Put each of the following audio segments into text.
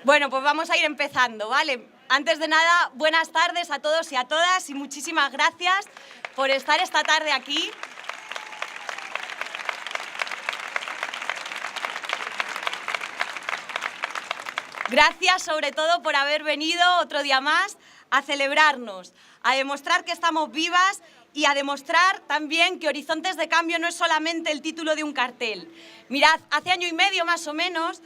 Bueno, pues vamos a ir empezando, ¿vale? Antes de nada, buenas tardes a todos y a todas y muchísimas gracias por estar esta tarde aquí. Gracias sobre todo por haber venido otro día más a celebrarnos, a demostrar que estamos vivas y a demostrar también que Horizontes de Cambio no es solamente el título de un cartel. Mirad, hace año y medio más o menos,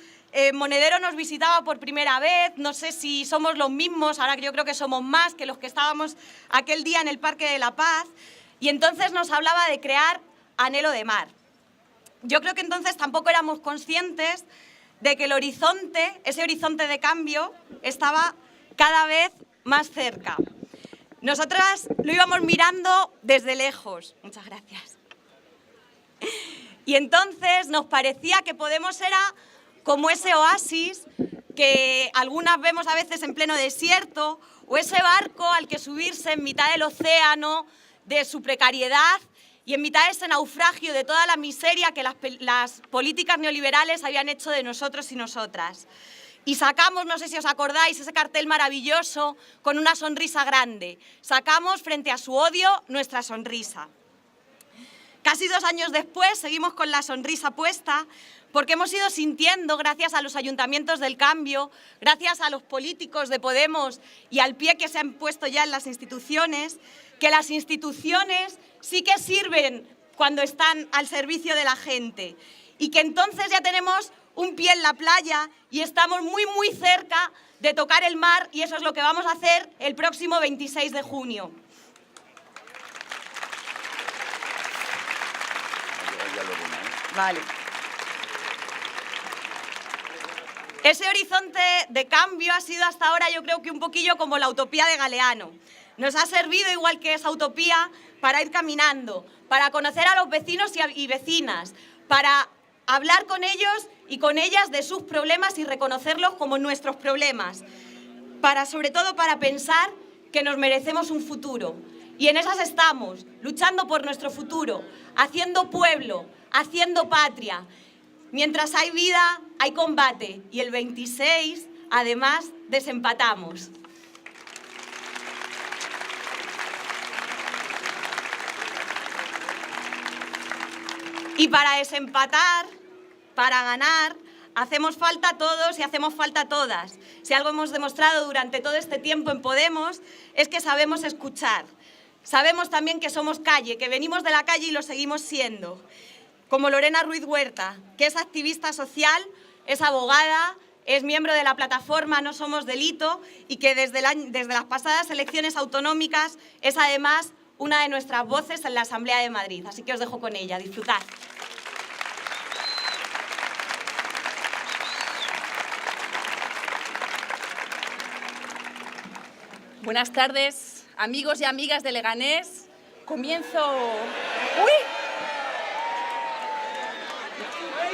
Monedero nos visitaba por primera vez, no sé si somos los mismos, ahora yo creo que somos más que los que estábamos aquel día en el Parque de la Paz, y entonces nos hablaba de crear anhelo de mar. Yo creo que entonces tampoco éramos conscientes de que el horizonte, ese horizonte de cambio, estaba cada vez más cerca. Nosotras lo íbamos mirando desde lejos. Muchas gracias. Y entonces nos parecía que Podemos era como ese oasis que algunas vemos a veces en pleno desierto, o ese barco al que subirse en mitad del océano de su precariedad y en mitad de ese naufragio de toda la miseria que las políticas neoliberales habían hecho de nosotros y nosotras. Y sacamos, no sé si os acordáis, ese cartel maravilloso con una sonrisa grande. Sacamos frente a su odio nuestra sonrisa. Casi 2 años después seguimos con la sonrisa puesta porque hemos ido sintiendo, gracias a los ayuntamientos del cambio, gracias a los políticos de Podemos y al pie que se han puesto ya en las instituciones, que las instituciones sí que sirven cuando están al servicio de la gente y que entonces ya tenemos un pie en la playa y estamos muy, muy cerca de tocar el mar, y eso es lo que vamos a hacer el próximo 26 de junio. Vale. Ese horizonte de cambio ha sido hasta ahora, yo creo que un poquillo como la utopía de Galeano. Nos ha servido, igual que esa utopía, para ir caminando, para conocer a los vecinos y vecinas, para hablar con ellos y con ellas de sus problemas y reconocerlos como nuestros problemas, sobre todo para pensar que nos merecemos un futuro. Y en esas estamos, luchando por nuestro futuro, haciendo pueblo, haciendo patria. Mientras hay vida, hay combate, y el 26, además, desempatamos. Y para desempatar, para ganar, hacemos falta todos y hacemos falta todas. Si algo hemos demostrado durante todo este tiempo en Podemos es que sabemos escuchar. Sabemos también que somos calle, que venimos de la calle y lo seguimos siendo. Como Lorena Ruiz Huerta, que es activista social, es abogada, es miembro de la plataforma No Somos Delito y que desde las pasadas elecciones autonómicas es además una de nuestras voces en la Asamblea de Madrid. Así que os dejo con ella. Disfrutad. Buenas tardes, amigos y amigas de Leganés. Comienzo...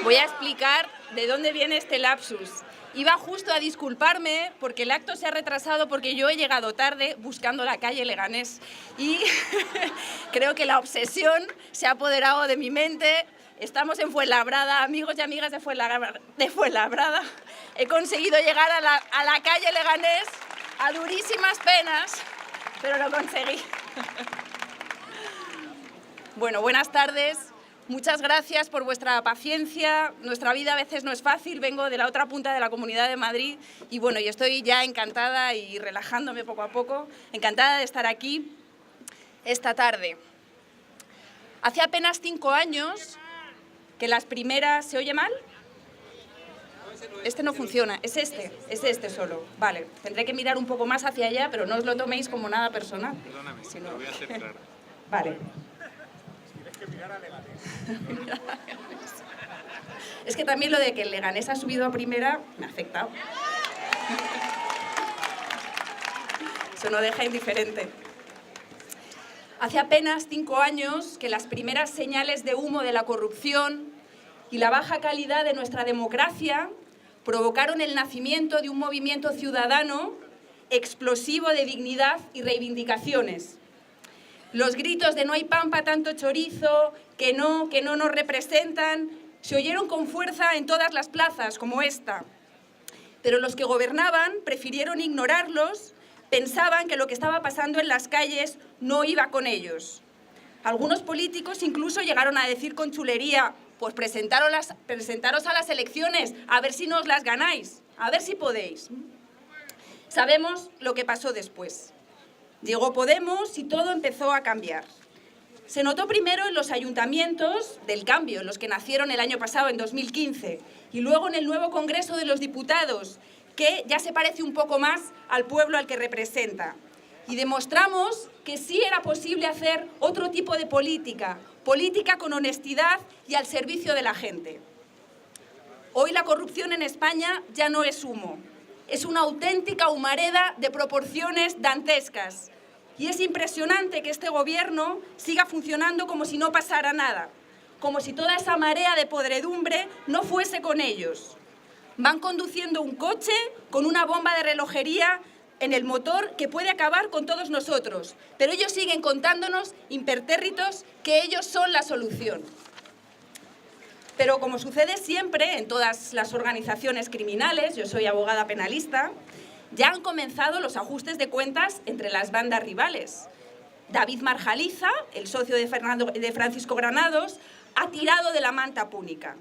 Voy a explicar de dónde viene este lapsus. Iba justo a disculparme porque el acto se ha retrasado porque yo he llegado tarde buscando la calle Leganés y creo que la obsesión se ha apoderado de mi mente. Estamos en Fuenlabrada, amigos y amigas de Fuenlabrada. He conseguido llegar a la calle Leganés a durísimas penas, pero lo conseguí. Bueno, buenas tardes. Muchas gracias por vuestra paciencia. Nuestra vida a veces no es fácil. Vengo de la otra punta de la Comunidad de Madrid y bueno, yo estoy ya encantada y relajándome poco a poco. Encantada de estar aquí esta tarde. Hace apenas 5 años que las primeras... ¿Se oye mal? Este no funciona, es este solo. Vale, tendré que mirar un poco más hacia allá, pero no os lo toméis como nada personal. Perdóname, sino... lo voy a hacer claro. Vale. Tienes que mirar a Leganés. Es que también lo de que el Leganés ha subido a primera me ha afectado. Eso no deja indiferente. Hace apenas 5 años que las primeras señales de humo de la corrupción y la baja calidad de nuestra democracia provocaron el nacimiento de un movimiento ciudadano explosivo de dignidad y reivindicaciones. Los gritos de no hay pan para tanto chorizo, que no nos representan, se oyeron con fuerza en todas las plazas, como esta. Pero los que gobernaban prefirieron ignorarlos, pensaban que lo que estaba pasando en las calles no iba con ellos. Algunos políticos incluso llegaron a decir con chulería: pues presentaros a las elecciones, a ver si nos las ganáis, a ver si podéis. Sabemos lo que pasó después. Llegó Podemos y todo empezó a cambiar. Se notó primero en los ayuntamientos del cambio, los que nacieron el año pasado, en 2015, y luego en el nuevo Congreso de los Diputados, que ya se parece un poco más al pueblo al que representa. Y demostramos que sí era posible hacer otro tipo de política, política con honestidad y al servicio de la gente. Hoy la corrupción en España ya no es humo, es una auténtica humareda de proporciones dantescas. Y es impresionante que este gobierno siga funcionando como si no pasara nada, como si toda esa marea de podredumbre no fuese con ellos. Van conduciendo un coche con una bomba de relojería en el motor que puede acabar con todos nosotros, pero ellos siguen contándonos, impertérritos, que ellos son la solución. Pero como sucede siempre en todas las organizaciones criminales, yo soy abogada penalista, ya han comenzado los ajustes de cuentas entre las bandas rivales. David Marjaliza, el socio de Francisco Granados, ha tirado de la manta púnica.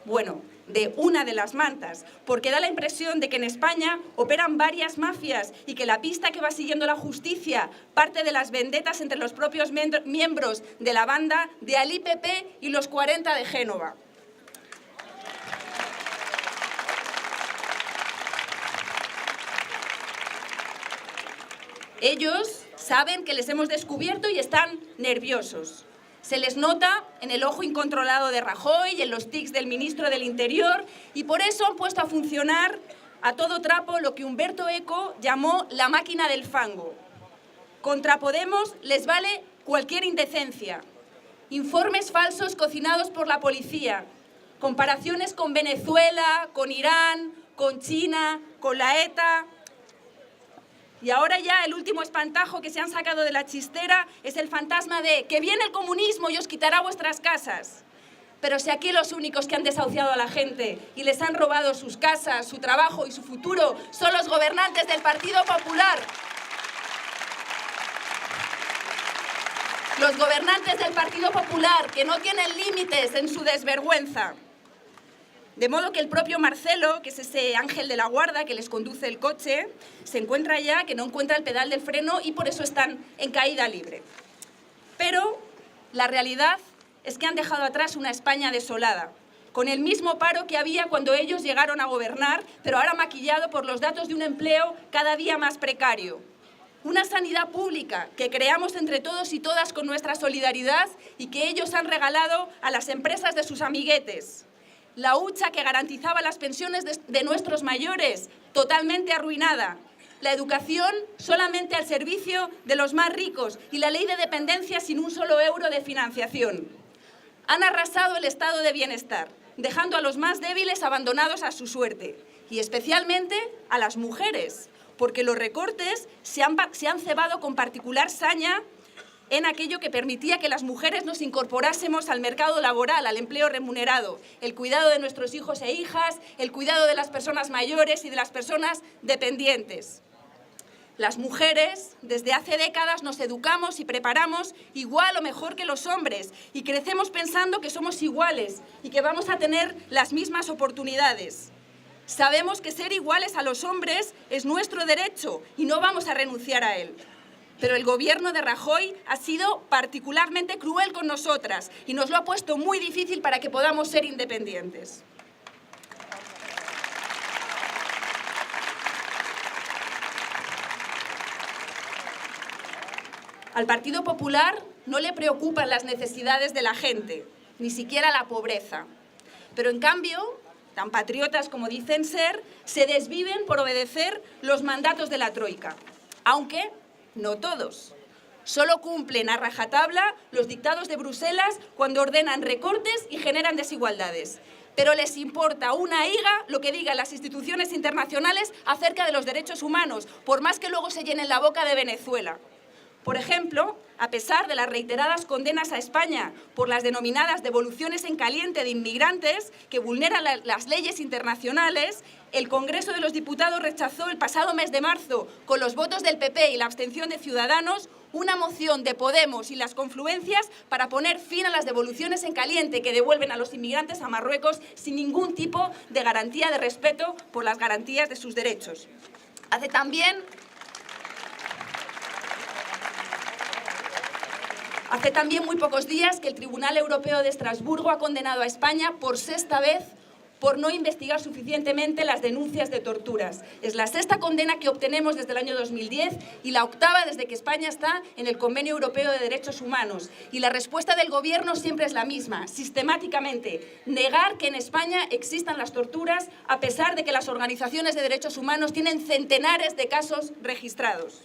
Bueno, de una de las mantas, porque da la impresión de que en España operan varias mafias y que la pista que va siguiendo la justicia parte de las vendetas entre los propios miembros de la banda de Ali Pepe y los 40 de Génova. Ellos saben que les hemos descubierto y están nerviosos. Se les nota en el ojo incontrolado de Rajoy y en los tics del ministro del Interior, y por eso han puesto a funcionar a todo trapo lo que Humberto Eco llamó la máquina del fango. Contra Podemos les vale cualquier indecencia. Informes falsos cocinados por la policía, comparaciones con Venezuela, con Irán, con China, con la ETA. Y ahora ya el último espantajo que se han sacado de la chistera es el fantasma de que viene el comunismo y os quitará vuestras casas. Pero si aquí los únicos que han desahuciado a la gente y les han robado sus casas, su trabajo y su futuro son los gobernantes del Partido Popular. Los gobernantes del Partido Popular, que no tienen límites en su desvergüenza. De modo que el propio Marcelo, que es ese ángel de la guarda que les conduce el coche, se encuentra ya que no encuentra el pedal del freno y por eso están en caída libre. Pero la realidad es que han dejado atrás una España desolada, con el mismo paro que había cuando ellos llegaron a gobernar, pero ahora maquillado por los datos de un empleo cada día más precario. Una sanidad pública que creamos entre todos y todas con nuestra solidaridad y que ellos han regalado a las empresas de sus amiguetes. La hucha que garantizaba las pensiones de nuestros mayores, totalmente arruinada. La educación solamente al servicio de los más ricos y la ley de dependencia sin un solo euro de financiación. Han arrasado el estado de bienestar, dejando a los más débiles abandonados a su suerte, y especialmente a las mujeres, porque los recortes se han cebado con particular saña en aquello que permitía que las mujeres nos incorporásemos al mercado laboral, al empleo remunerado, el cuidado de nuestros hijos e hijas, el cuidado de las personas mayores y de las personas dependientes. Las mujeres, desde hace décadas, nos educamos y preparamos igual o mejor que los hombres y crecemos pensando que somos iguales y que vamos a tener las mismas oportunidades. Sabemos que ser iguales a los hombres es nuestro derecho y no vamos a renunciar a él. Pero el gobierno de Rajoy ha sido particularmente cruel con nosotras y nos lo ha puesto muy difícil para que podamos ser independientes. Al Partido Popular no le preocupan las necesidades de la gente, ni siquiera la pobreza. Pero en cambio, tan patriotas como dicen ser, se desviven por obedecer los mandatos de la Troika, aunque no todos. Solo cumplen a rajatabla los dictados de Bruselas cuando ordenan recortes y generan desigualdades. Pero les importa una higa lo que digan las instituciones internacionales acerca de los derechos humanos, por más que luego se llenen la boca de Venezuela. Por ejemplo, a pesar de las reiteradas condenas a España por las denominadas devoluciones en caliente de inmigrantes que vulneran las leyes internacionales, el Congreso de los Diputados rechazó el pasado mes de marzo, con los votos del PP y la abstención de Ciudadanos, una moción de Podemos y las confluencias para poner fin a las devoluciones en caliente que devuelven a los inmigrantes a Marruecos sin ningún tipo de garantía de respeto por las garantías de sus derechos. Hace también muy pocos días que el Tribunal Europeo de Estrasburgo ha condenado a España por sexta vez por no investigar suficientemente las denuncias de torturas. Es la sexta condena que obtenemos desde el año 2010 y la octava desde que España está en el Convenio Europeo de Derechos Humanos. Y la respuesta del Gobierno siempre es la misma, sistemáticamente, negar que en España existan las torturas a pesar de que las organizaciones de derechos humanos tienen centenares de casos registrados.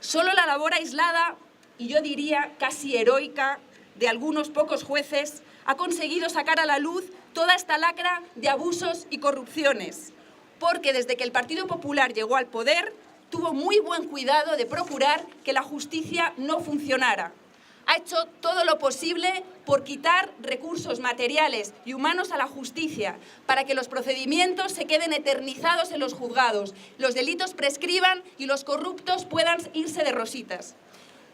Solo la labor aislada, y yo diría casi heroica, de algunos pocos jueces ha conseguido sacar a la luz toda esta lacra de abusos y corrupciones, porque desde que el Partido Popular llegó al poder, tuvo muy buen cuidado de procurar que la justicia no funcionara. Ha hecho todo lo posible por quitar recursos materiales y humanos a la justicia, para que los procedimientos se queden eternizados en los juzgados, los delitos prescriban y los corruptos puedan irse de rositas.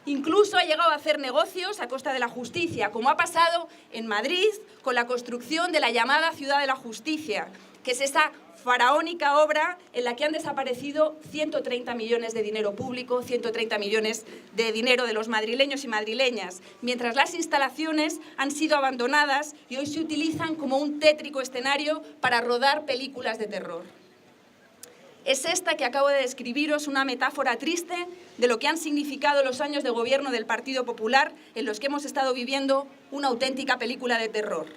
Incluso ha llegado a hacer negocios a costa de la justicia, como ha pasado en Madrid con la construcción de la llamada Ciudad de la Justicia, que es esa faraónica obra en la que han desaparecido 130 millones de dinero público, 130 millones de dinero de los madrileños y madrileñas, mientras las instalaciones han sido abandonadas y hoy se utilizan como un tétrico escenario para rodar películas de terror. Es esta que acabo de describiros una metáfora triste de lo que han significado los años de gobierno del Partido Popular en los que hemos estado viviendo una auténtica película de terror.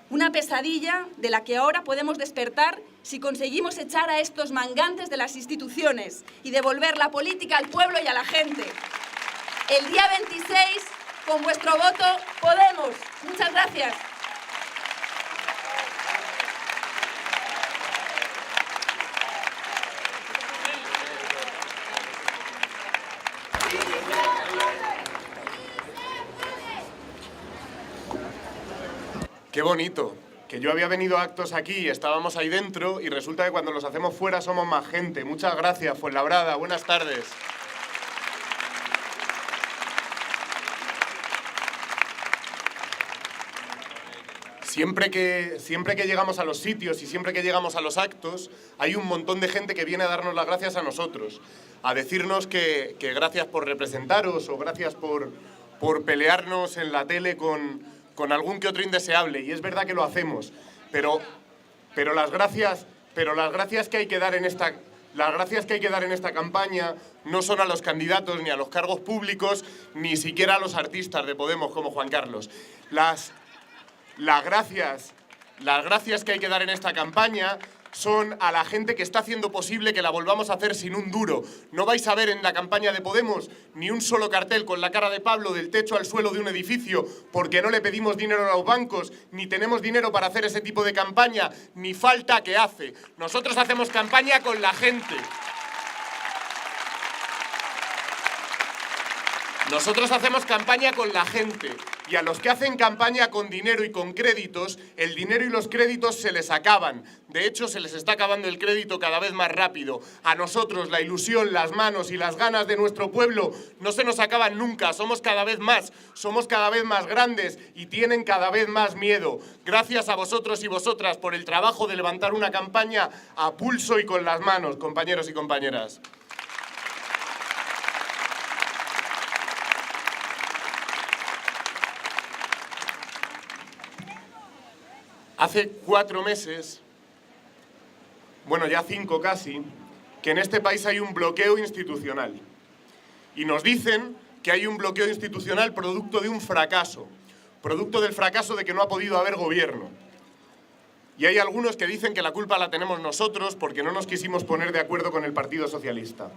Una pesadilla de la que ahora podemos despertar si conseguimos echar a estos mangantes de las instituciones y devolver la política al pueblo y a la gente. El día 26, con vuestro voto, podemos. Muchas gracias. Qué bonito, que yo había venido a actos aquí y estábamos ahí dentro y resulta que cuando los hacemos fuera somos más gente. Muchas gracias, Fuenlabrada, buenas tardes. Siempre que llegamos a los sitios y siempre que llegamos a los actos, hay un montón de gente que viene a darnos las gracias a nosotros, a decirnos que gracias por representaros o gracias por pelearnos en la tele con algún que otro indeseable, y es verdad que lo hacemos, pero las gracias que hay que dar en esta campaña no son a los candidatos ni a los cargos públicos, ni siquiera a los artistas de Podemos como Juan Carlos. Las gracias que hay que dar en esta campaña son a la gente que está haciendo posible que la volvamos a hacer sin un duro. No vais a ver en la campaña de Podemos ni un solo cartel con la cara de Pablo del techo al suelo de un edificio, porque no le pedimos dinero a los bancos, ni tenemos dinero para hacer ese tipo de campaña, ni falta que hace. Nosotros hacemos campaña con la gente. Nosotros hacemos campaña con la gente, y a los que hacen campaña con dinero y con créditos, el dinero y los créditos se les acaban. De hecho, se les está acabando el crédito cada vez más rápido. A nosotros la ilusión, las manos y las ganas de nuestro pueblo no se nos acaban nunca. Somos cada vez más grandes y tienen cada vez más miedo. Gracias a vosotros y vosotras por el trabajo de levantar una campaña a pulso y con las manos, compañeros y compañeras. Hace 4 meses, bueno, ya 5 casi, que en este país hay un bloqueo institucional. Y nos dicen que hay un bloqueo institucional producto de un fracaso, producto del fracaso de que no ha podido haber gobierno. Y hay algunos que dicen que la culpa la tenemos nosotros porque no nos quisimos poner de acuerdo con el Partido Socialista.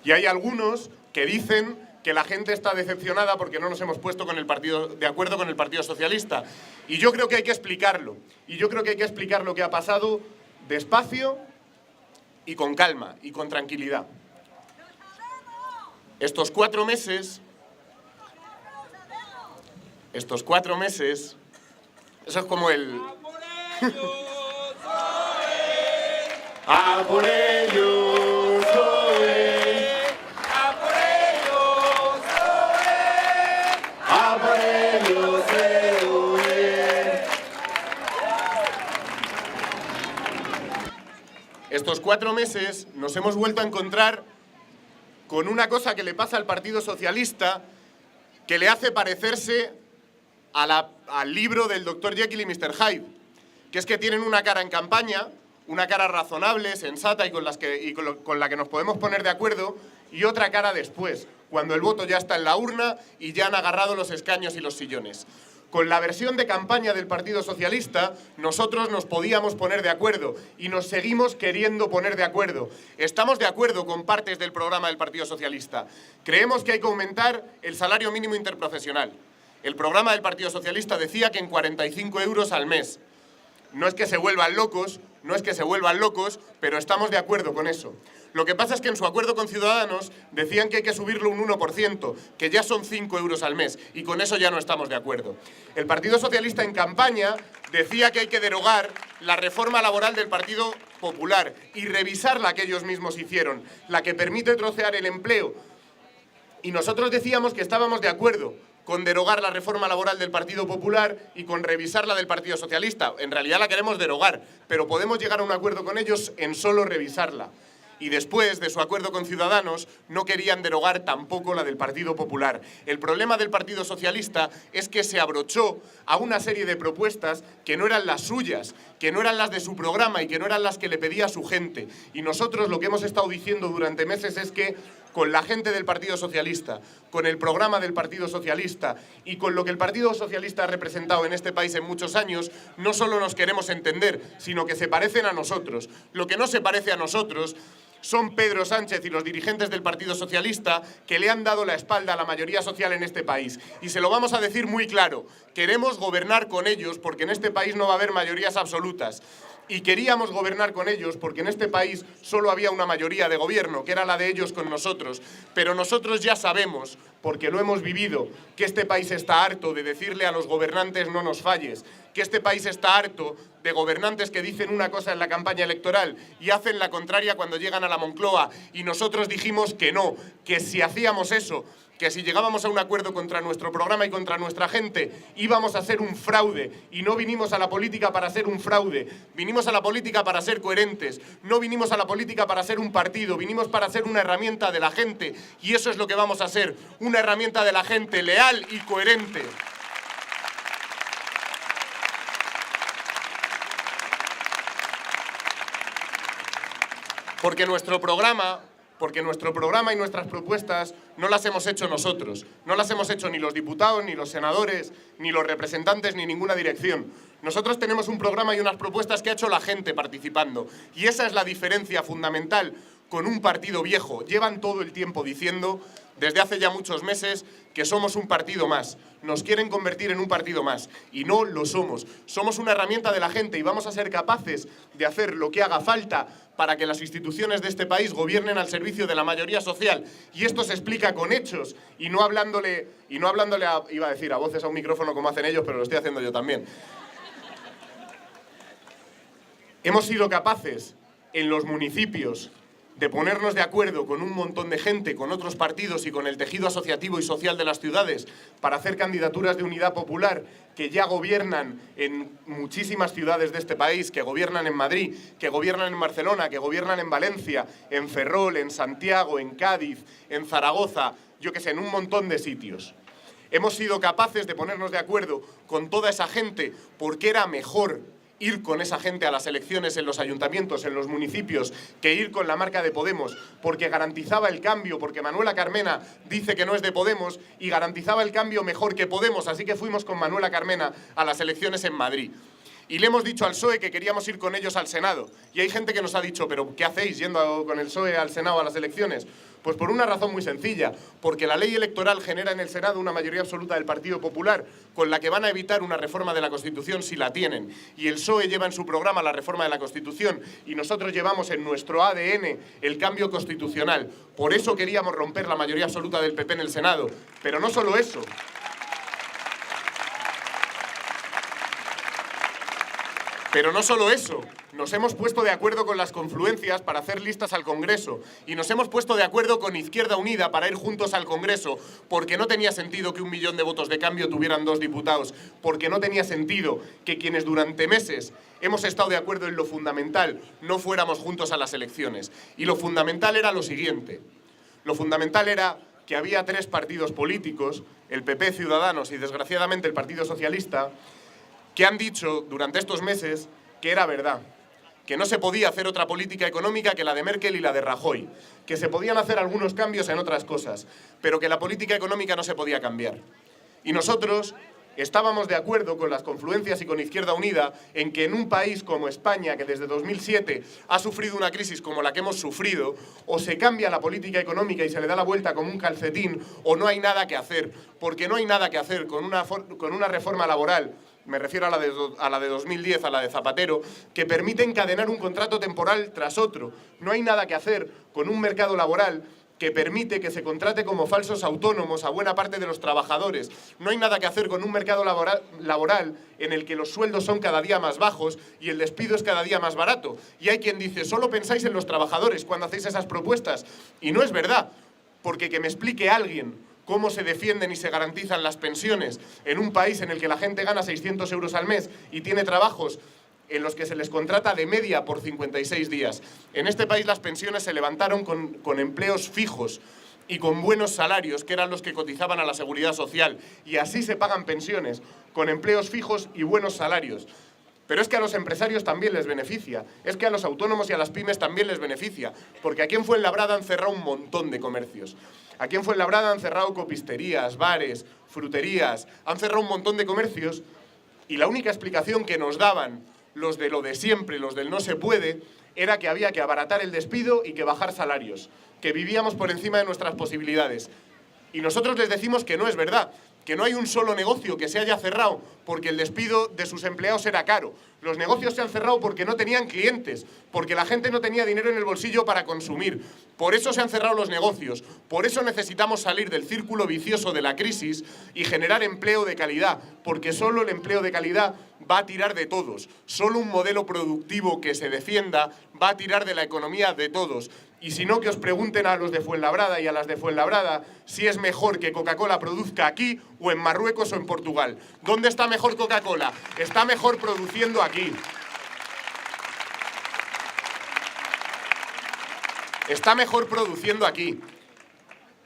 Y hay algunos que dicen que la gente está decepcionada porque no nos hemos puesto de acuerdo con el Partido Socialista. Y yo creo que hay que explicarlo. Y yo creo que hay que explicar lo que ha pasado despacio y con calma y con tranquilidad. Estos 4 meses, eso es como el... ¡A por ellos, Zoe! ¡A por ellos, Zoe! ¡A por ellos, Zoe! Estos 4 meses nos hemos vuelto a encontrar con una cosa que le pasa al Partido Socialista que le hace parecerse al libro del Dr. Jekyll y Mr. Hyde, que es que tienen una cara en campaña, una cara razonable, sensata y con la que nos podemos poner de acuerdo, y otra cara después, cuando el voto ya está en la urna y ya han agarrado los escaños y los sillones. Con la versión de campaña del Partido Socialista, nosotros nos podíamos poner de acuerdo y nos seguimos queriendo poner de acuerdo. Estamos de acuerdo con partes del programa del Partido Socialista. Creemos que hay que aumentar el salario mínimo interprofesional. El programa del Partido Socialista decía que en 45 euros al mes. No es que se vuelvan locos, pero estamos de acuerdo con eso. Lo que pasa es que en su acuerdo con Ciudadanos decían que hay que subirlo un 1%, que ya son 5 euros al mes, y con eso ya no estamos de acuerdo. El Partido Socialista en campaña decía que hay que derogar la reforma laboral del Partido Popular y revisar la que ellos mismos hicieron, la que permite trocear el empleo. Y nosotros decíamos que estábamos de acuerdo con derogar la reforma laboral del Partido Popular y con revisar la del Partido Socialista. En realidad la queremos derogar, pero podemos llegar a un acuerdo con ellos en solo revisarla. Y después de su acuerdo con Ciudadanos no querían derogar tampoco la del Partido Popular. El problema del Partido Socialista es que se abrochó a una serie de propuestas que no eran las suyas, que no eran las de su programa y que no eran las que le pedía a su gente. Y nosotros lo que hemos estado diciendo durante meses es que con la gente del Partido Socialista, con el programa del Partido Socialista y con lo que el Partido Socialista ha representado en este país en muchos años, no solo nos queremos entender, sino que se parecen a nosotros. Lo que no se parece a nosotros son Pedro Sánchez y los dirigentes del Partido Socialista que le han dado la espalda a la mayoría social en este país. Y se lo vamos a decir muy claro, queremos gobernar con ellos porque en este país no va a haber mayorías absolutas. Y queríamos gobernar con ellos porque en este país solo había una mayoría de gobierno, que era la de ellos con nosotros. Pero nosotros ya sabemos, porque lo hemos vivido, que este país está harto de decirle a los gobernantes no nos falles, que este país está harto de gobernantes que dicen una cosa en la campaña electoral y hacen la contraria cuando llegan a la Moncloa. Y nosotros dijimos que no, que si hacíamos eso, que si llegábamos a un acuerdo contra nuestro programa y contra nuestra gente, íbamos a ser un fraude. Y no vinimos a la política para ser un fraude, vinimos a la política para ser coherentes, no vinimos a la política para ser un partido, vinimos para ser una herramienta de la gente. Y eso es lo que vamos a ser, una herramienta de la gente leal y coherente. Porque nuestro programa y nuestras propuestas no las hemos hecho nosotros, no las hemos hecho ni los diputados, ni los senadores, ni los representantes, ni ninguna dirección. Nosotros tenemos un programa y unas propuestas que ha hecho la gente participando. Y esa es la diferencia fundamental con un partido viejo. Llevan todo el tiempo diciendo, desde hace ya muchos meses, que somos un partido más. Nos quieren convertir en un partido más. Y no lo somos. Somos una herramienta de la gente y vamos a ser capaces de hacer lo que haga falta para que las instituciones de este país gobiernen al servicio de la mayoría social. Y esto se explica con hechos y no hablándole iba a decir a voces a un micrófono como hacen ellos, pero lo estoy haciendo yo también. Hemos sido capaces en los municipios de ponernos de acuerdo con un montón de gente, con otros partidos y con el tejido asociativo y social de las ciudades para hacer candidaturas de unidad popular que ya gobiernan en muchísimas ciudades de este país, que gobiernan en Madrid, que gobiernan en Barcelona, que gobiernan en Valencia, en Ferrol, en Santiago, en Cádiz, en Zaragoza, yo qué sé, en un montón de sitios. Hemos sido capaces de ponernos de acuerdo con toda esa gente porque era mejor ir con esa gente a las elecciones en los ayuntamientos, en los municipios, que ir con la marca de Podemos, porque garantizaba el cambio, porque Manuela Carmena dice que no es de Podemos y garantizaba el cambio mejor que Podemos, así que fuimos con Manuela Carmena a las elecciones en Madrid. Y le hemos dicho al PSOE que queríamos ir con ellos al Senado. Y hay gente que nos ha dicho, ¿pero qué hacéis yendo con el PSOE al Senado a las elecciones? Pues por una razón muy sencilla, porque la ley electoral genera en el Senado una mayoría absoluta del Partido Popular, con la que van a evitar una reforma de la Constitución si la tienen. Y el PSOE lleva en su programa la reforma de la Constitución y nosotros llevamos en nuestro ADN el cambio constitucional. Por eso queríamos romper la mayoría absoluta del PP en el Senado. Pero no solo eso. Pero no solo eso, nos hemos puesto de acuerdo con las confluencias para hacer listas al Congreso y nos hemos puesto de acuerdo con Izquierda Unida para ir juntos al Congreso porque no tenía sentido que 1 millón de votos de cambio tuvieran 2 diputados, porque no tenía sentido que quienes durante meses hemos estado de acuerdo en lo fundamental no fuéramos juntos a las elecciones. Y lo fundamental era lo siguiente, lo fundamental era que había 3 partidos políticos, el PP, Ciudadanos y desgraciadamente el Partido Socialista, que han dicho durante estos meses que era verdad, que no se podía hacer otra política económica que la de Merkel y la de Rajoy, que se podían hacer algunos cambios en otras cosas, pero que la política económica no se podía cambiar. Y nosotros estábamos de acuerdo con las confluencias y con Izquierda Unida en que en un país como España, que desde 2007 ha sufrido una crisis como la que hemos sufrido, o se cambia la política económica y se le da la vuelta como un calcetín, o no hay nada que hacer, porque no hay nada que hacer con una reforma laboral, me refiero a la de 2010, a la de Zapatero, que permite encadenar un contrato temporal tras otro. No hay nada que hacer con un mercado laboral que permite que se contrate como falsos autónomos a buena parte de los trabajadores. No hay nada que hacer con un mercado laboral en el que los sueldos son cada día más bajos y el despido es cada día más barato. Y hay quien dice, solo pensáis en los trabajadores cuando hacéis esas propuestas. Y no es verdad, porque que me explique alguien cómo se defienden y se garantizan las pensiones en un país en el que la gente gana 600 euros al mes y tiene trabajos en los que se les contrata de media por 56 días. En este país las pensiones se levantaron con empleos fijos y con buenos salarios, que eran los que cotizaban a la Seguridad Social. Y así se pagan pensiones, con empleos fijos y buenos salarios. Pero es que a los empresarios también les beneficia, es que a los autónomos y a las pymes también les beneficia, porque aquí en Fuenlabrada han cerrado un montón de comercios. Aquí en Fuenlabrada han cerrado copisterías, bares, fruterías, han cerrado un montón de comercios y la única explicación que nos daban los de lo de siempre, los del no se puede, era que había que abaratar el despido y que bajar salarios, que vivíamos por encima de nuestras posibilidades. Y nosotros les decimos que no es verdad, que no hay un solo negocio que se haya cerrado porque el despido de sus empleados era caro. Los negocios se han cerrado porque no tenían clientes, porque la gente no tenía dinero en el bolsillo para consumir. Por eso se han cerrado los negocios, por eso necesitamos salir del círculo vicioso de la crisis y generar empleo de calidad, porque solo el empleo de calidad va a tirar de todos. Solo un modelo productivo que se defienda va a tirar de la economía de todos. Y si no, que os pregunten a los de Fuenlabrada y a las de Fuenlabrada si es mejor que Coca-Cola produzca aquí o en Marruecos o en Portugal. ¿Dónde está mejor Coca-Cola? Está mejor produciendo aquí. Está mejor produciendo aquí.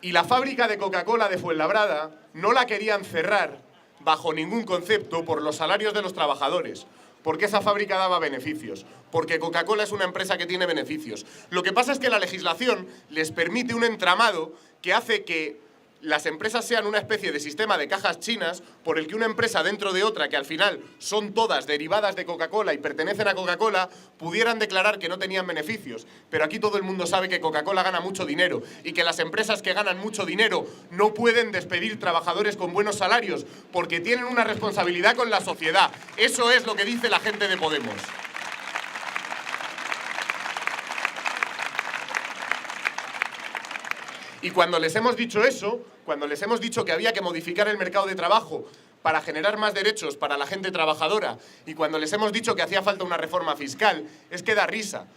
Y la fábrica de Coca-Cola de Fuenlabrada no la querían cerrar bajo ningún concepto por los salarios de los trabajadores, porque esa fábrica daba beneficios, porque Coca-Cola es una empresa que tiene beneficios. Lo que pasa es que la legislación les permite un entramado que hace que las empresas sean una especie de sistema de cajas chinas por el que una empresa dentro de otra, que al final son todas derivadas de Coca-Cola y pertenecen a Coca-Cola, pudieran declarar que no tenían beneficios. Pero aquí todo el mundo sabe que Coca-Cola gana mucho dinero y que las empresas que ganan mucho dinero no pueden despedir trabajadores con buenos salarios porque tienen una responsabilidad con la sociedad. Eso es lo que dice la gente de Podemos. Y cuando les hemos dicho eso, cuando les hemos dicho que había que modificar el mercado de trabajo para generar más derechos para la gente trabajadora, y cuando les hemos dicho que hacía falta una reforma fiscal, es que da risa,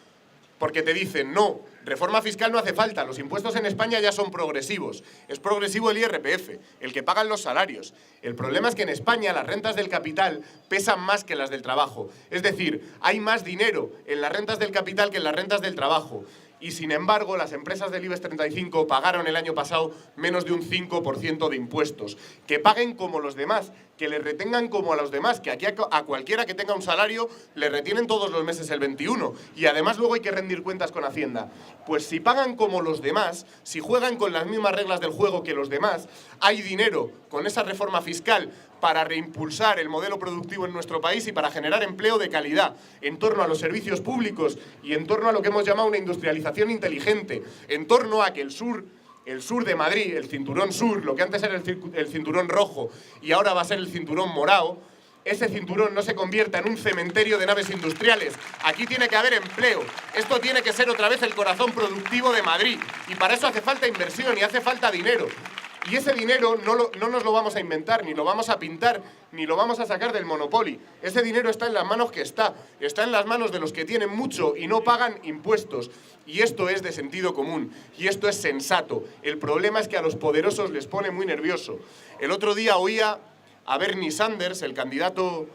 porque te dicen, no, reforma fiscal no hace falta, los impuestos en España ya son progresivos, es progresivo el IRPF, el que pagan los salarios. El problema es que en España las rentas del capital pesan más que las del trabajo, es decir, hay más dinero en las rentas del capital que en las rentas del trabajo. Y sin embargo, las empresas del IBEX 35 pagaron el año pasado menos de un 5% de impuestos. Que paguen como los demás, que le retengan como a los demás, que aquí a cualquiera que tenga un salario le retienen todos los meses el 21 y además luego hay que rendir cuentas con Hacienda. Pues si pagan como los demás, si juegan con las mismas reglas del juego que los demás, hay dinero con esa reforma fiscal para reimpulsar el modelo productivo en nuestro país y para generar empleo de calidad en torno a los servicios públicos y en torno a lo que hemos llamado una industrialización inteligente, en torno a que el sur de Madrid, el cinturón sur, lo que antes era el cinturón rojo y ahora va a ser el cinturón morado, ese cinturón no se convierta en un cementerio de naves industriales. Aquí tiene que haber empleo. Esto tiene que ser otra vez el corazón productivo de Madrid. Y para eso hace falta inversión y hace falta dinero. Y ese dinero no nos lo vamos a inventar, ni lo vamos a pintar, ni lo vamos a sacar del Monopoly. Ese dinero está en las manos que está en las manos de los que tienen mucho y no pagan impuestos. Y esto es de sentido común, y esto es sensato. El problema es que a los poderosos les pone muy nervioso. El otro día oía a Bernie Sanders, el candidato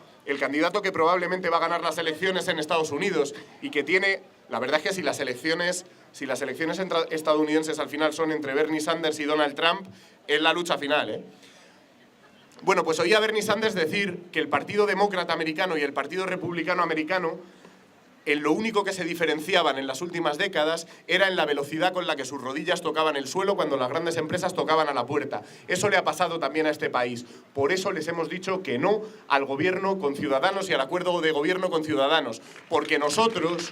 que probablemente va a ganar las elecciones en Estados Unidos y que tiene... La verdad es que si las elecciones estadounidenses al final son entre Bernie Sanders y Donald Trump, es la lucha final, ¿eh? Bueno, pues oí a Bernie Sanders decir que el Partido Demócrata americano y el Partido Republicano americano, en lo único que se diferenciaban en las últimas décadas era en la velocidad con la que sus rodillas tocaban el suelo cuando las grandes empresas tocaban a la puerta. Eso le ha pasado también a este país. Por eso les hemos dicho que no al gobierno con Ciudadanos y al acuerdo de gobierno con Ciudadanos. Porque nosotros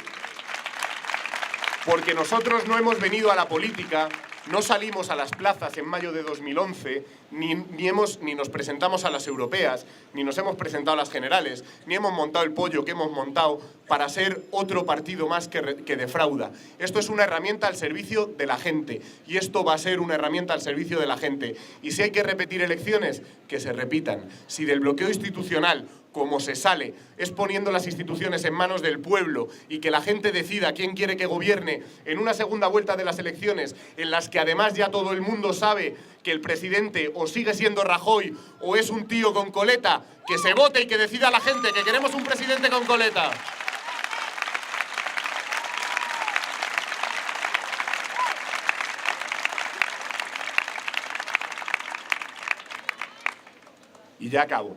no hemos venido a la política, no salimos a las plazas en mayo de 2011, ni nos presentamos a las europeas, ni nos hemos presentado a las generales, ni hemos montado el pollo que hemos montado para ser otro partido más que defrauda. Esto es una herramienta al servicio de la gente, y esto va a ser una herramienta al servicio de la gente. Y si hay que repetir elecciones, que se repitan. Si del bloqueo institucional, como se sale, es poniendo las instituciones en manos del pueblo y que la gente decida quién quiere que gobierne en una segunda vuelta de las elecciones, en las que además ya todo el mundo sabe que el presidente o sigue siendo Rajoy o es un tío con coleta, que se vote y que decida la gente que queremos un presidente con coleta. Y ya acabo.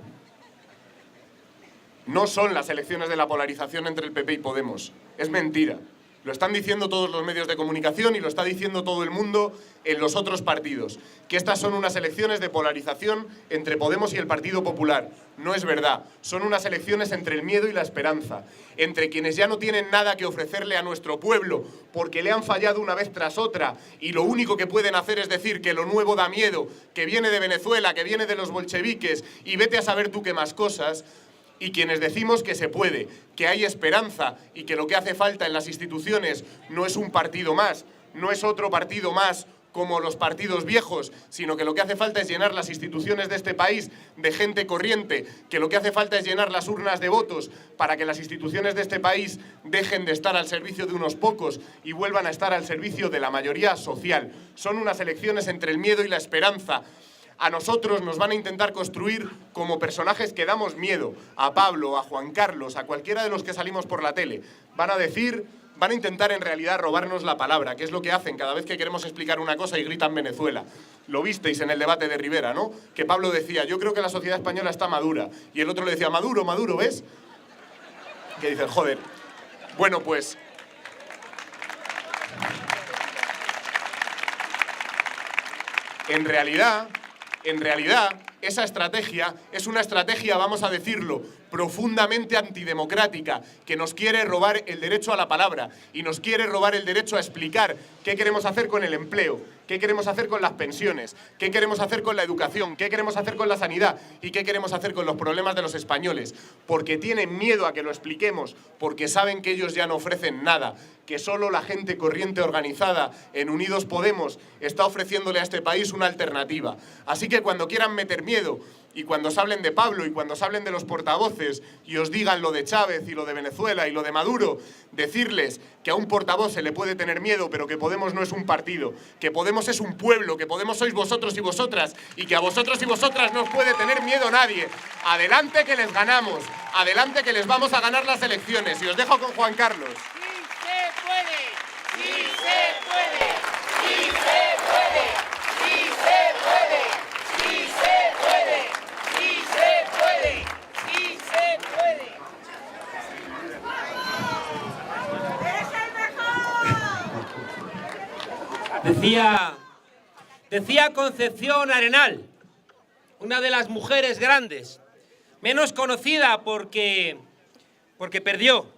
No son las elecciones de la polarización entre el PP y Podemos. Es mentira. Lo están diciendo todos los medios de comunicación y lo está diciendo todo el mundo en los otros partidos. Que estas son unas elecciones de polarización entre Podemos y el Partido Popular. No es verdad. Son unas elecciones entre el miedo y la esperanza. Entre quienes ya no tienen nada que ofrecerle a nuestro pueblo porque le han fallado una vez tras otra y lo único que pueden hacer es decir que lo nuevo da miedo, que viene de Venezuela, que viene de los bolcheviques y vete a saber tú qué más cosas. Y quienes decimos que se puede, que hay esperanza y que lo que hace falta en las instituciones no es un partido más, no es otro partido más como los partidos viejos, sino que lo que hace falta es llenar las instituciones de este país de gente corriente, que lo que hace falta es llenar las urnas de votos para que las instituciones de este país dejen de estar al servicio de unos pocos y vuelvan a estar al servicio de la mayoría social. Son unas elecciones entre el miedo y la esperanza. A nosotros nos van a intentar construir como personajes que damos miedo, a Pablo, a Juan Carlos, a cualquiera de los que salimos por la tele. Van a intentar en realidad robarnos la palabra, que es lo que hacen cada vez que queremos explicar una cosa y gritan Venezuela. Lo visteis en el debate de Rivera, ¿no? Que Pablo decía, yo creo que la sociedad española está madura. Y el otro le decía, Maduro, Maduro, ¿ves? Que dicen, joder. Bueno, pues... En realidad, esa estrategia es una estrategia, vamos a decirlo, profundamente antidemocrática, que nos quiere robar el derecho a la palabra y nos quiere robar el derecho a explicar qué queremos hacer con el empleo, qué queremos hacer con las pensiones, qué queremos hacer con la educación, qué queremos hacer con la sanidad y qué queremos hacer con los problemas de los españoles, porque tienen miedo a que lo expliquemos, porque saben que ellos ya no ofrecen nada, que solo la gente corriente organizada en Unidos Podemos está ofreciéndole a este país una alternativa. Así que cuando quieran meter miedo y cuando os hablen de Pablo y cuando os hablen de los portavoces y os digan lo de Chávez y lo de Venezuela y lo de Maduro, decirles que a un portavoz se le puede tener miedo, pero que Podemos no es un partido, que Podemos es un pueblo, que Podemos sois vosotros y vosotras y que a vosotros y vosotras no os puede tener miedo nadie. Adelante que les ganamos, adelante que les vamos a ganar las elecciones. Y os dejo con Juan Carlos. ¡Sí se puede! ¡Sí se puede! ¡Sí se puede! ¡Sí se puede! ¡Sí se puede! ¡Sí se puede! Decía Concepción Arenal, una de las mujeres grandes, menos conocida porque perdió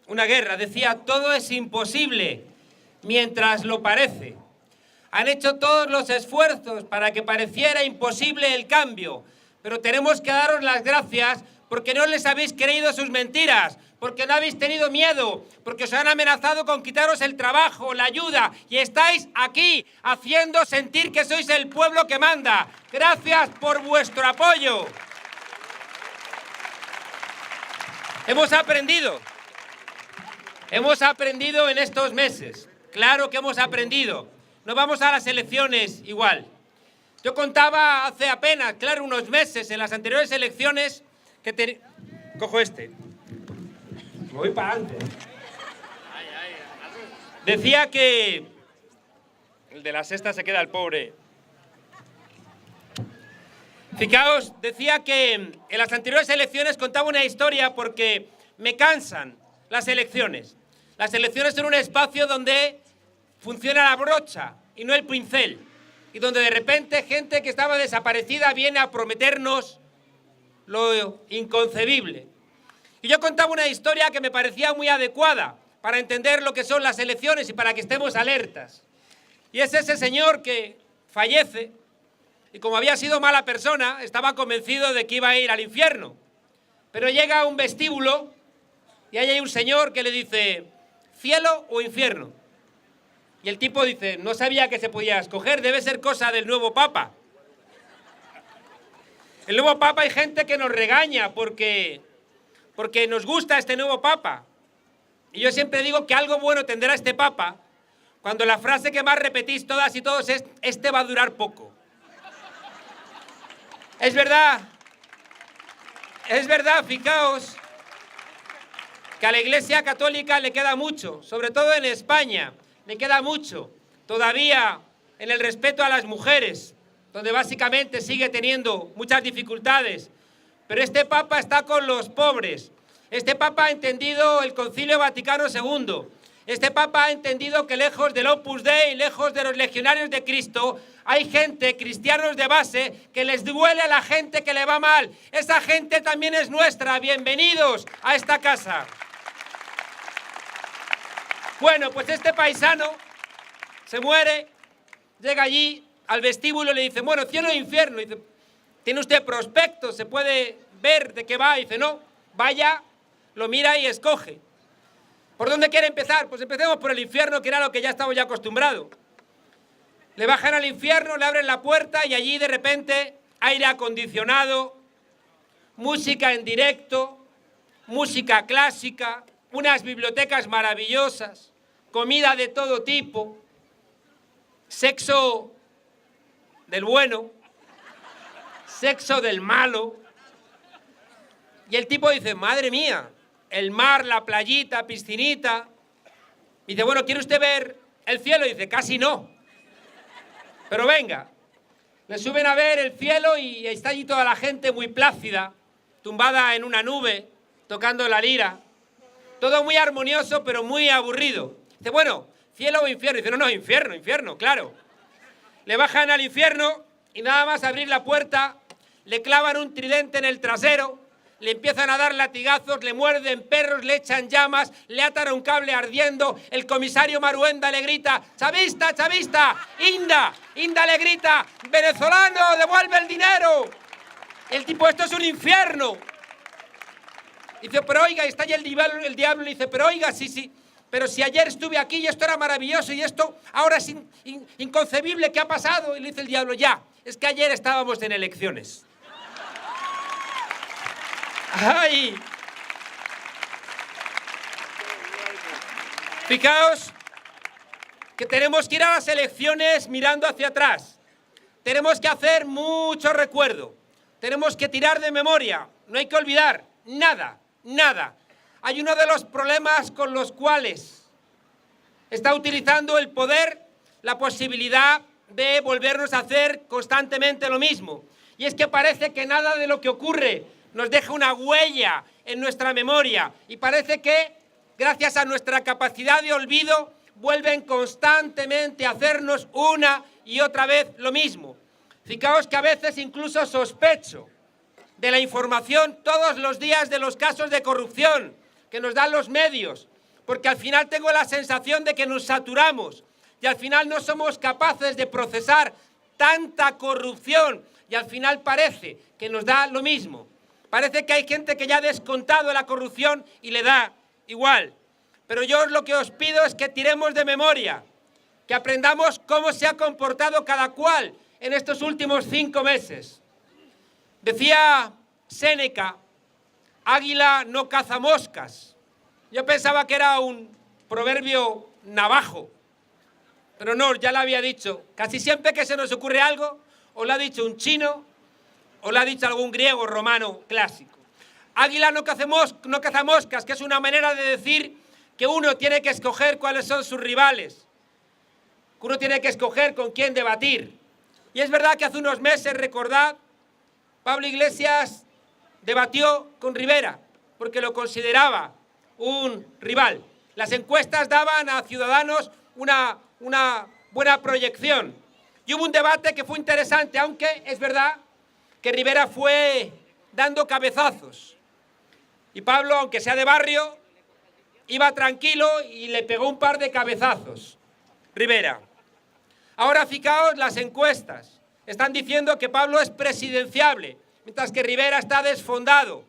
una guerra. Decía, todo es imposible mientras lo parece. Han hecho todos los esfuerzos para que pareciera imposible el cambio, pero tenemos que daros las gracias porque no les habéis creído sus mentiras, porque no habéis tenido miedo, porque os han amenazado con quitaros el trabajo, la ayuda, y estáis aquí haciendo sentir que sois el pueblo que manda. Gracias por vuestro apoyo. Hemos aprendido en estos meses, claro que hemos aprendido. No vamos a las elecciones igual. Yo contaba hace apenas, claro, unos meses, en las anteriores elecciones, que cojo este. Me voy para adelante. Decía que... El de la sexta se queda el pobre. Fijaos, decía que en las anteriores elecciones contaba una historia porque me cansan las elecciones. Las elecciones son un espacio donde funciona la brocha y no el pincel. Y donde de repente gente que estaba desaparecida viene a prometernos lo inconcebible. Y yo contaba una historia que me parecía muy adecuada para entender lo que son las elecciones y para que estemos alertas. Y es ese señor que fallece y como había sido mala persona, estaba convencido de que iba a ir al infierno. Pero llega a un vestíbulo y ahí hay un señor que le dice, ¿cielo o infierno? Y el tipo dice, no sabía que se podía escoger, debe ser cosa del nuevo papa. El nuevo papa hay gente que nos regaña porque nos gusta este nuevo papa. Y yo siempre digo que algo bueno tendrá este papa cuando la frase que más repetís todas y todos es, este va a durar poco. Es verdad, fijaos, que a la Iglesia Católica le queda mucho, sobre todo en España, le queda mucho todavía en el respeto a las mujeres, donde básicamente sigue teniendo muchas dificultades. Pero este Papa está con los pobres. Este Papa ha entendido el Concilio Vaticano II. Este Papa ha entendido que lejos del Opus Dei, lejos de los legionarios de Cristo, hay gente, cristianos de base, que les duele a la gente que le va mal. Esa gente también es nuestra. Bienvenidos a esta casa. Bueno, pues este paisano se muere, llega allí al vestíbulo y le dice, bueno, cielo e infierno. Y dice, ¿tiene usted prospecto? ¿Se puede ver de qué va? Y dice, no, vaya, lo mira y escoge. ¿Por dónde quiere empezar? Pues empecemos por el infierno, que era lo que ya estamos acostumbrados. Le bajan al infierno, le abren la puerta y allí de repente aire acondicionado, música en directo, música clásica, unas bibliotecas maravillosas, comida de todo tipo, sexo del bueno, sexo del malo. Y el tipo dice, madre mía, el mar, la playita, piscinita. Y dice, bueno, ¿quiere usted ver el cielo? Y dice, casi no. Pero venga, le suben a ver el cielo y está allí toda la gente muy plácida, tumbada en una nube, tocando la lira. Todo muy armonioso, pero muy aburrido. Dice, bueno, ¿cielo o infierno? Dice, no, infierno, infierno, claro. Le bajan al infierno y nada más abrir la puerta, le clavan un tridente en el trasero, le empiezan a dar latigazos, le muerden perros, le echan llamas, le atan a un cable ardiendo. El comisario Maruenda le grita, chavista, chavista, Inda le grita, venezolano, devuelve el dinero. El tipo, esto es un infierno. Dice, pero oiga, está allí el diablo le dice, pero oiga, sí, pero si ayer estuve aquí y esto era maravilloso y esto ahora es inconcebible, ¿qué ha pasado? Y le dice el diablo, ya, es que ayer estábamos en elecciones. ¡Ay! Fijaos que tenemos que ir a las elecciones mirando hacia atrás. Tenemos que hacer mucho recuerdo. Tenemos que tirar de memoria. No hay que olvidar nada, nada. Hay uno de los problemas con los cuales está utilizando el poder la posibilidad de volvernos a hacer constantemente lo mismo. Y es que parece que nada de lo que ocurre nos deja una huella en nuestra memoria y parece que, gracias a nuestra capacidad de olvido, vuelven constantemente a hacernos una y otra vez lo mismo. Fijaos que a veces incluso sospecho de la información todos los días de los casos de corrupción que nos dan los medios, porque al final tengo la sensación de que nos saturamos y al final no somos capaces de procesar tanta corrupción y al final parece que nos da lo mismo. Parece que hay gente que ya ha descontado la corrupción y le da igual. Pero yo lo que os pido es que tiremos de memoria, que aprendamos cómo se ha comportado cada cual en estos últimos 5 meses. Decía Séneca, águila no caza moscas. Yo pensaba que era un proverbio navajo, pero no, ya lo había dicho. Casi siempre que se nos ocurre algo, o lo ha dicho un chino, o lo ha dicho algún griego romano clásico. Águila no caza moscas, que es una manera de decir que uno tiene que escoger cuáles son sus rivales, que uno tiene que escoger con quién debatir. Y es verdad que hace unos meses, recordad, Pablo Iglesias debatió con Rivera, porque lo consideraba un rival. Las encuestas daban a Ciudadanos una buena proyección. Y hubo un debate que fue interesante, aunque es verdad que Rivera fue dando cabezazos. Y Pablo, aunque sea de barrio, iba tranquilo y le pegó un par de cabezazos. Rivera. Ahora fijaos, las encuestas están diciendo que Pablo es presidenciable, mientras que Rivera está desfondado.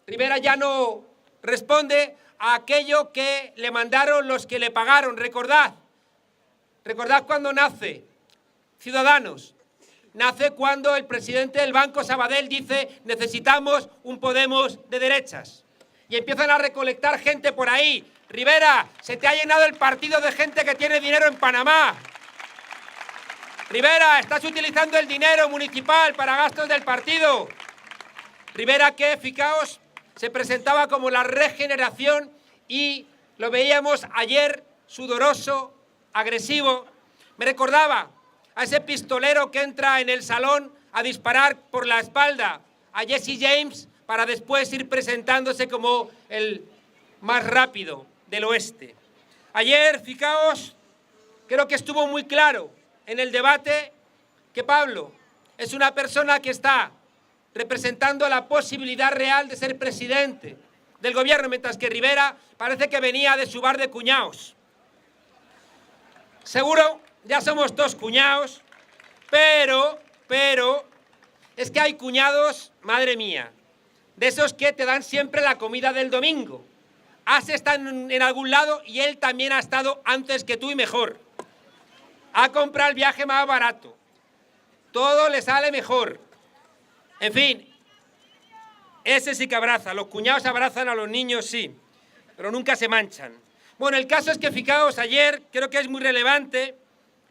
Rivera ya no responde a aquello que le mandaron los que le pagaron. Recordad cuando nace Ciudadanos. Nace cuando el presidente del Banco Sabadell dice necesitamos un Podemos de derechas. Y empiezan a recolectar gente por ahí. Rivera, se te ha llenado el partido de gente que tiene dinero en Panamá. Rivera, estás utilizando el dinero municipal para gastos del partido. Rivera que, fijaos, se presentaba como la regeneración y lo veíamos ayer sudoroso, agresivo. Me recordaba a ese pistolero que entra en el salón a disparar por la espalda a Jesse James para después ir presentándose como el más rápido del oeste. Ayer, fijaos, creo que estuvo muy claro en el debate que Pablo es una persona que está representando la posibilidad real de ser presidente del gobierno, mientras que Rivera parece que venía de su bar de cuñaos. Seguro, ya somos 2 cuñados, pero es que hay cuñados, madre mía, de esos que te dan siempre la comida del domingo. Has estado en algún lado y él también ha estado antes que tú y mejor. Ha comprado el viaje más barato. Todo le sale mejor. En fin, ese sí que abraza. Los cuñados abrazan a los niños, sí, pero nunca se manchan. Bueno, el caso es que, fijaos, ayer, creo que es muy relevante,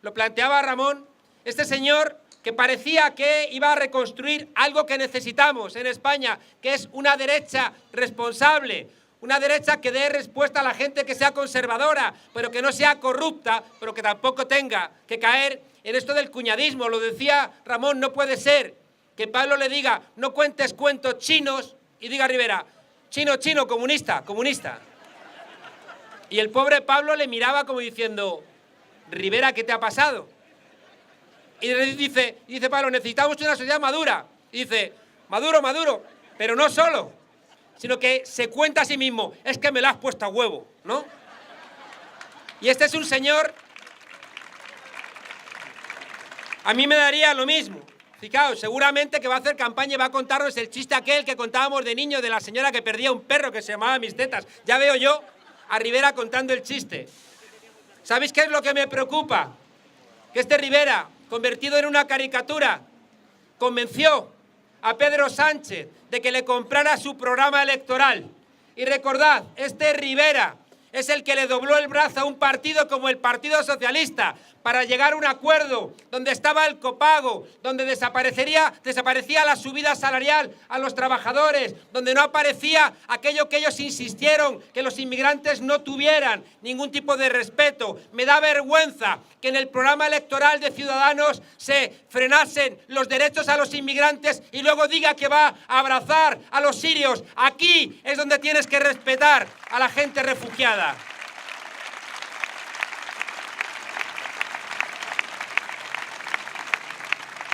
lo planteaba Ramón, este señor que parecía que iba a reconstruir algo que necesitamos en España, que es una derecha responsable, una derecha que dé respuesta a la gente que sea conservadora, pero que no sea corrupta, pero que tampoco tenga que caer en esto del cuñadismo. Lo decía Ramón, no puede ser que Pablo le diga, no cuentes cuentos chinos, y diga Rivera, chino, chino, comunista, comunista. Y el pobre Pablo le miraba como diciendo, Rivera, ¿qué te ha pasado? Y dice Pablo, necesitamos una sociedad madura. Y dice, maduro, pero no solo, sino que se cuenta a sí mismo, es que me la has puesto a huevo, ¿no? Y este es un señor, a mí me daría lo mismo. Fijaos, seguramente que va a hacer campaña y va a contarnos el chiste aquel que contábamos de niño de la señora que perdía un perro que se llamaba Mis Tetas. Ya veo yo a Rivera contando el chiste. ¿Sabéis qué es lo que me preocupa? Que este Rivera, convertido en una caricatura, convenció a Pedro Sánchez de que le comprara su programa electoral. Y recordad, este Rivera es el que le dobló el brazo a un partido como el Partido Socialista para llegar a un acuerdo donde estaba el copago, donde desaparecía la subida salarial a los trabajadores, donde no aparecía aquello que ellos insistieron, que los inmigrantes no tuvieran ningún tipo de respeto. Me da vergüenza que en el programa electoral de Ciudadanos se frenasen los derechos a los inmigrantes y luego diga que va a abrazar a los sirios. Aquí es donde tienes que respetar a la gente refugiada.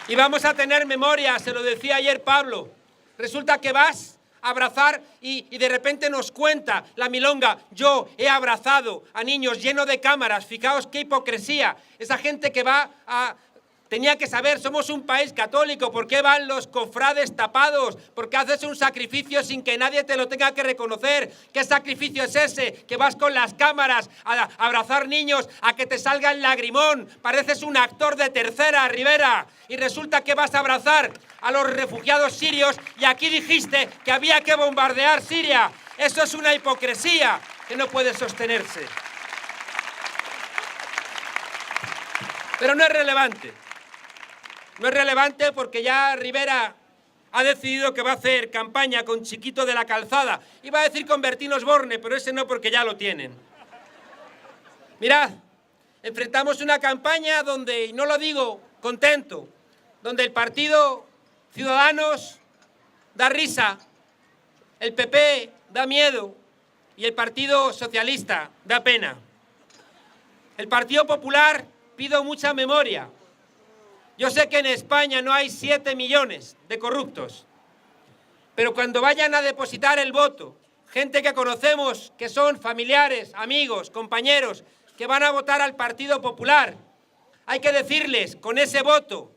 Y vamos a tener memoria, se lo decía ayer Pablo. Resulta que vas a abrazar y de repente nos cuenta la milonga: yo he abrazado a niños, lleno de cámaras. Fijaos qué hipocresía. Esa gente que va a... Tenía que saber, somos un país católico, ¿por qué van los cofrades tapados? ¿Por qué haces un sacrificio sin que nadie te lo tenga que reconocer? ¿Qué sacrificio es ese? Que vas con las cámaras a abrazar niños, a que te salga el lagrimón. Pareces un actor de tercera, Rivera. Y resulta que vas a abrazar a los refugiados sirios y aquí dijiste que había que bombardear Siria. Eso es una hipocresía que no puede sostenerse. Pero no es relevante. No es relevante porque ya Rivera ha decidido que va a hacer campaña con Chiquito de la Calzada. Iba a decir con Bertín Osborne, pero ese no, porque ya lo tienen. Mirad, enfrentamos una campaña donde, y no lo digo contento, donde el partido Ciudadanos da risa, el PP da miedo y el Partido Socialista da pena. El Partido Popular, pido mucha memoria. Yo sé que en España no hay 7 millones de corruptos, pero cuando vayan a depositar el voto, gente que conocemos, que son familiares, amigos, compañeros, que van a votar al Partido Popular, hay que decirles, con ese voto,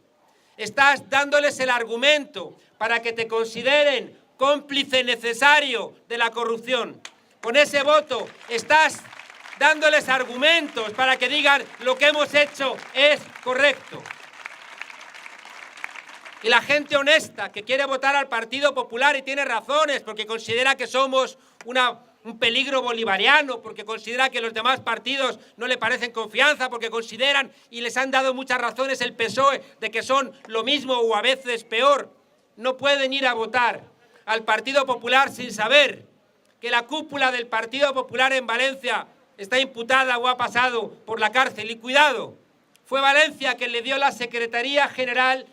estás dándoles el argumento para que te consideren cómplice necesario de la corrupción. Con ese voto estás dándoles argumentos para que digan lo que hemos hecho es correcto. Y la gente honesta que quiere votar al Partido Popular y tiene razones porque considera que somos un peligro bolivariano, porque considera que los demás partidos no le parecen confianza, porque consideran, y les han dado muchas razones el PSOE, de que son lo mismo o a veces peor, no pueden ir a votar al Partido Popular sin saber que la cúpula del Partido Popular en Valencia está imputada o ha pasado por la cárcel. Y cuidado, fue Valencia quien le dio la Secretaría General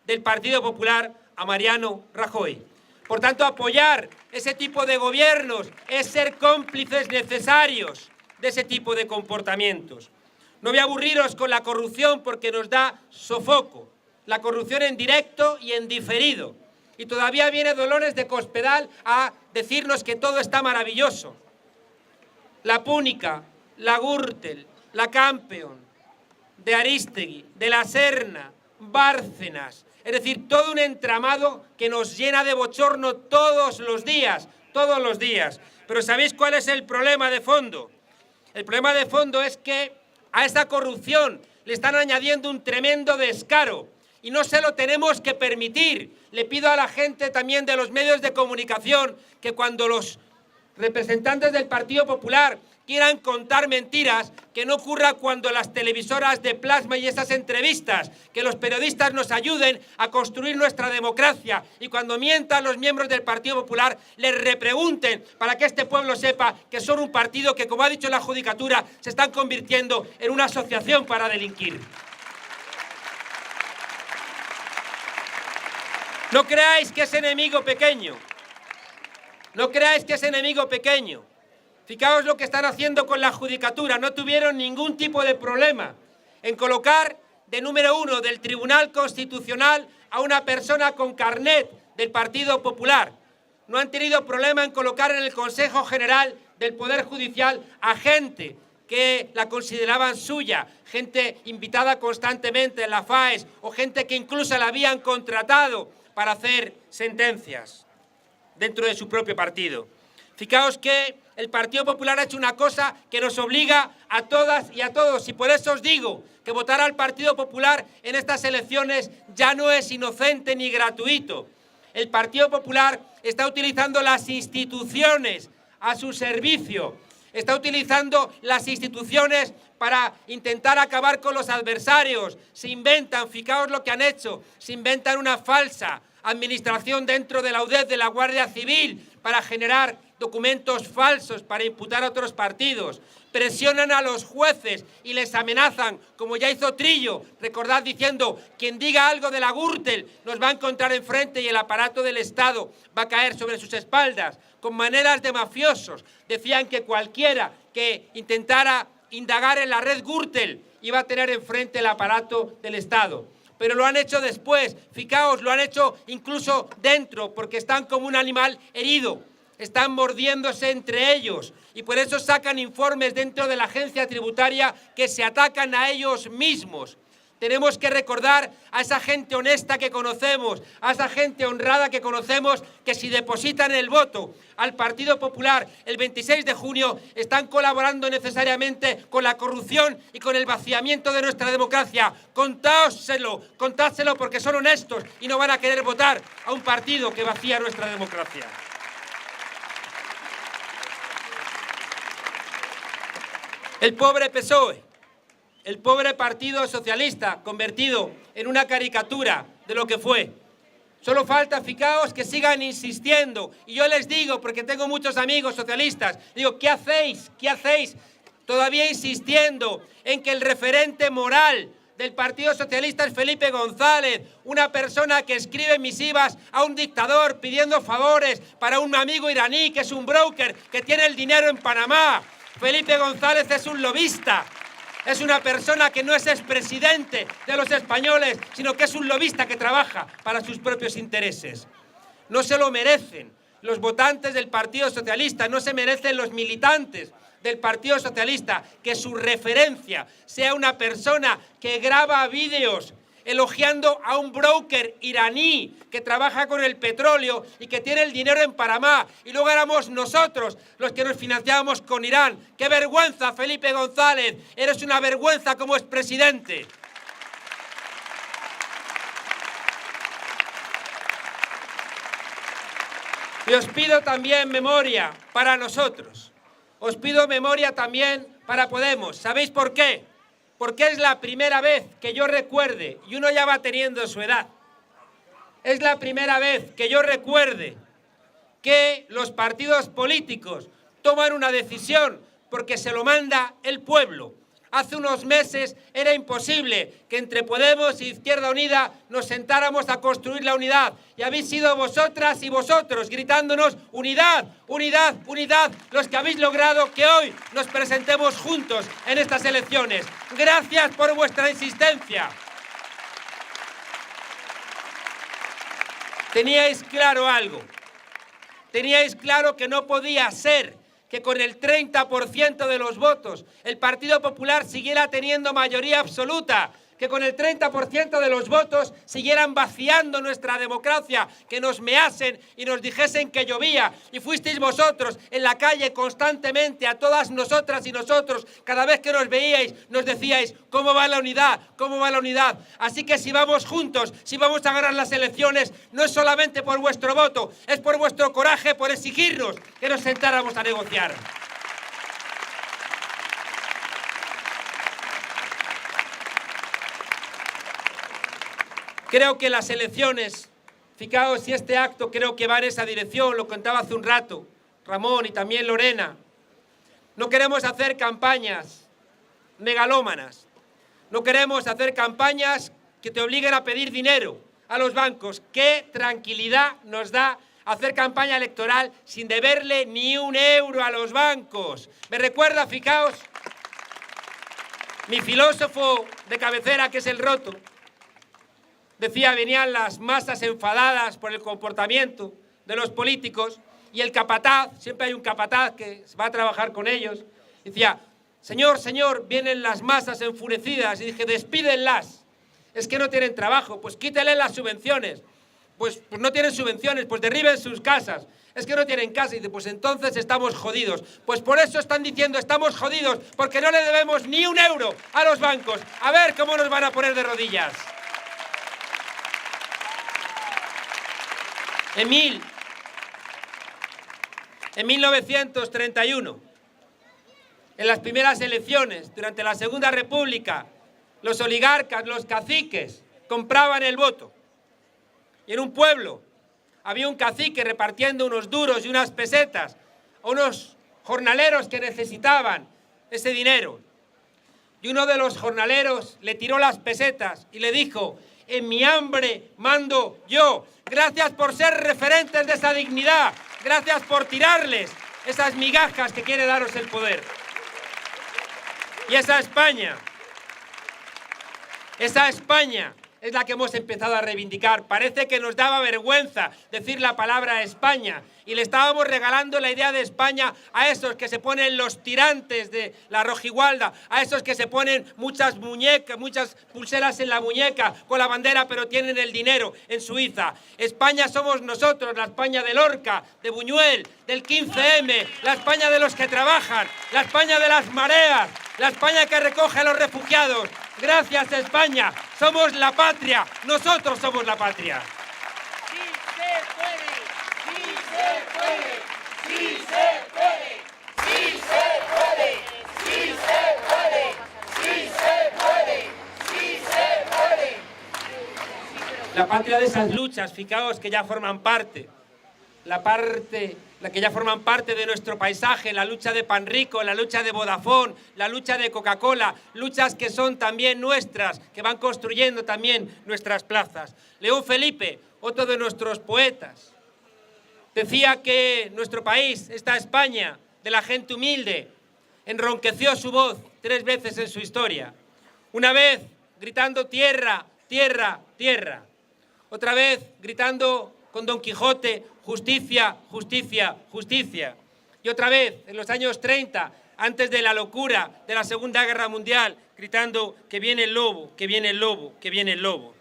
del Partido Popular a Mariano Rajoy. Por tanto, apoyar ese tipo de gobiernos es ser cómplices necesarios de ese tipo de comportamientos. No voy a aburriros con la corrupción porque nos da sofoco. La corrupción en directo y en diferido. Y todavía viene Dolores de Cospedal a decirnos que todo está maravilloso. La Púnica, la Gürtel, la Campeón, de Arístegui, de la Serna, Bárcenas. Es decir, todo un entramado que nos llena de bochorno todos los días. Pero ¿sabéis cuál es el problema de fondo? El problema de fondo es que a esa corrupción le están añadiendo un tremendo descaro y no se lo tenemos que permitir. Le pido a la gente también de los medios de comunicación que cuando los representantes del Partido Popular quieran contar mentiras, que no ocurra cuando las televisoras de plasma y esas entrevistas, que los periodistas nos ayuden a construir nuestra democracia y cuando mientan los miembros del Partido Popular les repregunten para que este pueblo sepa que son un partido que, como ha dicho la Judicatura, se están convirtiendo en una asociación para delinquir. No creáis que es enemigo pequeño. No creáis que es enemigo pequeño. Fijaos lo que están haciendo con la Judicatura. No tuvieron ningún tipo de problema en colocar de número 1 del Tribunal Constitucional a una persona con carnet del Partido Popular. No han tenido problema en colocar en el Consejo General del Poder Judicial a gente que la consideraban suya, gente invitada constantemente en la FAES o gente que incluso la habían contratado para hacer sentencias dentro de su propio partido. Fijaos que el Partido Popular ha hecho una cosa que nos obliga a todas y a todos, y por eso os digo que votar al Partido Popular en estas elecciones ya no es inocente ni gratuito. El Partido Popular está utilizando las instituciones a su servicio, está utilizando las instituciones para intentar acabar con los adversarios. Se inventan, fijaos lo que han hecho, se inventan una falsa administración dentro de la UDEF de la Guardia Civil para generar documentos falsos para imputar a otros partidos. Presionan a los jueces y les amenazan, como ya hizo Trillo, recordad, diciendo, quien diga algo de la Gürtel nos va a encontrar enfrente y el aparato del Estado va a caer sobre sus espaldas. Con maneras de mafiosos, decían que cualquiera que intentara indagar en la red Gürtel iba a tener enfrente el aparato del Estado. pero lo han hecho después. Fijaos, lo han hecho incluso dentro, porque están como un animal herido. Están mordiéndose entre ellos y por eso sacan informes dentro de la agencia tributaria que se atacan a ellos mismos. Tenemos que recordar a esa gente honesta que conocemos, a esa gente honrada que conocemos, que si depositan el voto al Partido Popular el 26 de junio están colaborando necesariamente con la corrupción y con el vaciamiento de nuestra democracia. Contádselo porque son honestos y no van a querer votar a un partido que vacía nuestra democracia. El pobre PSOE, el pobre Partido Socialista, convertido en una caricatura de lo que fue. Solo falta, fijaos, que sigan insistiendo. Y yo les digo, porque tengo muchos amigos socialistas, digo, ¿qué hacéis? ¿Qué hacéis? Todavía insistiendo en que el referente moral del Partido Socialista es Felipe González, una persona que escribe misivas a un dictador pidiendo favores para un amigo iraní que es un broker, que tiene el dinero en Panamá. Felipe González es un lobista, es una persona que no es expresidente de los españoles, sino que es un lobista que trabaja para sus propios intereses. No se lo merecen los votantes del Partido Socialista, no se merecen los militantes del Partido Socialista que su referencia sea una persona que graba vídeos elogiando a un broker iraní que trabaja con el petróleo y que tiene el dinero en Panamá, y luego éramos nosotros los que nos financiábamos con Irán. ¡Qué vergüenza, Felipe González! Eres una vergüenza como expresidente. Y os pido también memoria para nosotros. Os pido memoria también para Podemos. ¿Sabéis por qué? Porque es la primera vez que yo recuerde, y uno ya va teniendo su edad, es la primera vez que yo recuerde que los partidos políticos toman una decisión porque se lo manda el pueblo. Hace unos meses era imposible que entre Podemos e Izquierda Unida nos sentáramos a construir la unidad. Y habéis sido vosotras y vosotros gritándonos unidad, unidad, unidad, los que habéis logrado que hoy nos presentemos juntos en estas elecciones. Gracias por vuestra insistencia. Teníais claro algo. Teníais claro que no podía ser que con el 30% de los votos el Partido Popular siguiera teniendo mayoría absoluta, que con el 30% de los votos siguieran vaciando nuestra democracia, que nos measen y nos dijesen que llovía. Y fuisteis vosotros en la calle constantemente a todas nosotras y nosotros, cada vez que nos veíais, nos decíais, ¿cómo va la unidad? ¿Cómo va la unidad? Así que si vamos juntos, si vamos a ganar las elecciones, no es solamente por vuestro voto, es por vuestro coraje, por exigirnos que nos sentáramos a negociar. Creo que las elecciones, fijaos, y este acto creo que va en esa dirección, lo contaba hace un rato Ramón y también Lorena. No queremos hacer campañas megalómanas, no queremos hacer campañas que te obliguen a pedir dinero a los bancos. Qué tranquilidad nos da hacer campaña electoral sin deberle ni un euro a los bancos. Me recuerda, fijaos, mi filósofo de cabecera, que es el Roto, decía, venían las masas enfadadas por el comportamiento de los políticos y el capataz, siempre hay un capataz que va a trabajar con ellos, decía, señor, señor, vienen las masas enfurecidas. Y dije, despídenlas, es que no tienen trabajo, pues quítenle las subvenciones. Pues no tienen subvenciones, pues derriben sus casas. Es que no tienen casa. Y dice, pues entonces estamos jodidos. Pues por eso están diciendo, estamos jodidos, porque no le debemos ni un euro a los bancos. A ver cómo nos van a poner de rodillas. En 1931, en las primeras elecciones, durante la Segunda República, los oligarcas, los caciques, compraban el voto. Y en un pueblo había un cacique repartiendo unos duros y unas pesetas a unos jornaleros que necesitaban ese dinero. Y uno de los jornaleros le tiró las pesetas y le dijo, en mi hambre mando yo. Gracias por ser referentes de esa dignidad. Gracias por tirarles esas migajas que quiere daros el poder. Y esa España es la que hemos empezado a reivindicar. Parece que nos daba vergüenza decir la palabra España y le estábamos regalando la idea de España a esos que se ponen los tirantes de la rojigualda, a esos que se ponen muchas muñecas, muchas pulseras en la muñeca con la bandera, pero tienen el dinero en Suiza. España somos nosotros, la España de Lorca, de Buñuel, del 15M, la España de los que trabajan, la España de las mareas, la España que recoge a los refugiados. Gracias, España. Somos la patria. Nosotros somos la patria. ¡Sí se puede! ¡Sí se puede! ¡Sí se puede! ¡Sí se puede! ¡Sí se puede! ¡Sí se puede! ¡Sí se puede! La patria de esas luchas, fijaos, que ya forman parte. La que ya forman parte de nuestro paisaje, la lucha de Panrico, la lucha de Vodafone, la lucha de Coca-Cola, luchas que son también nuestras, que van construyendo también nuestras plazas. León Felipe, otro de nuestros poetas, decía que nuestro país, esta España de la gente humilde, enronqueció su voz 3 veces en su historia. Una vez gritando tierra, tierra, tierra. Otra vez gritando con Don Quijote, justicia, justicia, justicia. Y otra vez, en los años 30, antes de la locura de la Segunda Guerra Mundial, gritando que viene el lobo, que viene el lobo, que viene el lobo.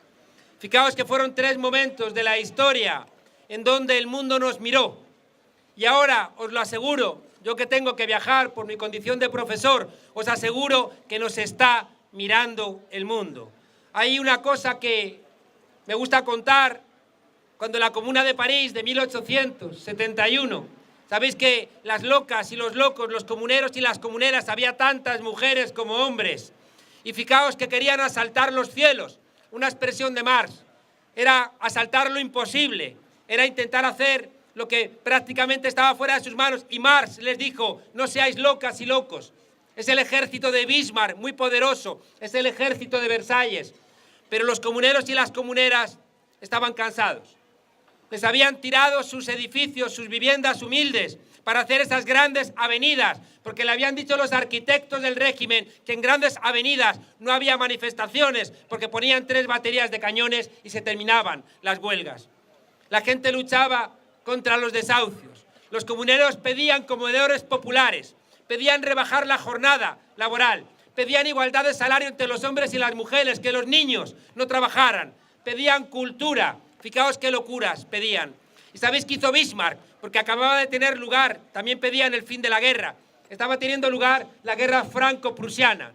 Fijaos que fueron 3 momentos de la historia en donde el mundo nos miró. Y ahora, os lo aseguro, yo que tengo que viajar por mi condición de profesor, os aseguro que nos está mirando el mundo. Hay una cosa que me gusta contar. Cuando la Comuna de París de 1871, sabéis que las locas y los locos, los comuneros y las comuneras, había tantas mujeres como hombres. Y fijaos que querían asaltar los cielos, una expresión de Marx. Era asaltar lo imposible, era intentar hacer lo que prácticamente estaba fuera de sus manos. Y Marx les dijo, no seáis locas y locos. Es el ejército de Bismarck, muy poderoso, es el ejército de Versalles. Pero los comuneros y las comuneras estaban cansados. Les habían tirado sus edificios, sus viviendas humildes para hacer esas grandes avenidas, porque le habían dicho los arquitectos del régimen que en grandes avenidas no había manifestaciones, porque ponían 3 baterías de cañones y se terminaban las huelgas. La gente luchaba contra los desahucios. Los comuneros pedían comedores populares, pedían rebajar la jornada laboral, pedían igualdad de salario entre los hombres y las mujeres, que los niños no trabajaran, pedían cultura. Fijaos qué locuras pedían. ¿Y sabéis qué hizo Bismarck? Porque acababa de tener lugar, también pedían el fin de la guerra. Estaba teniendo lugar la guerra franco-prusiana.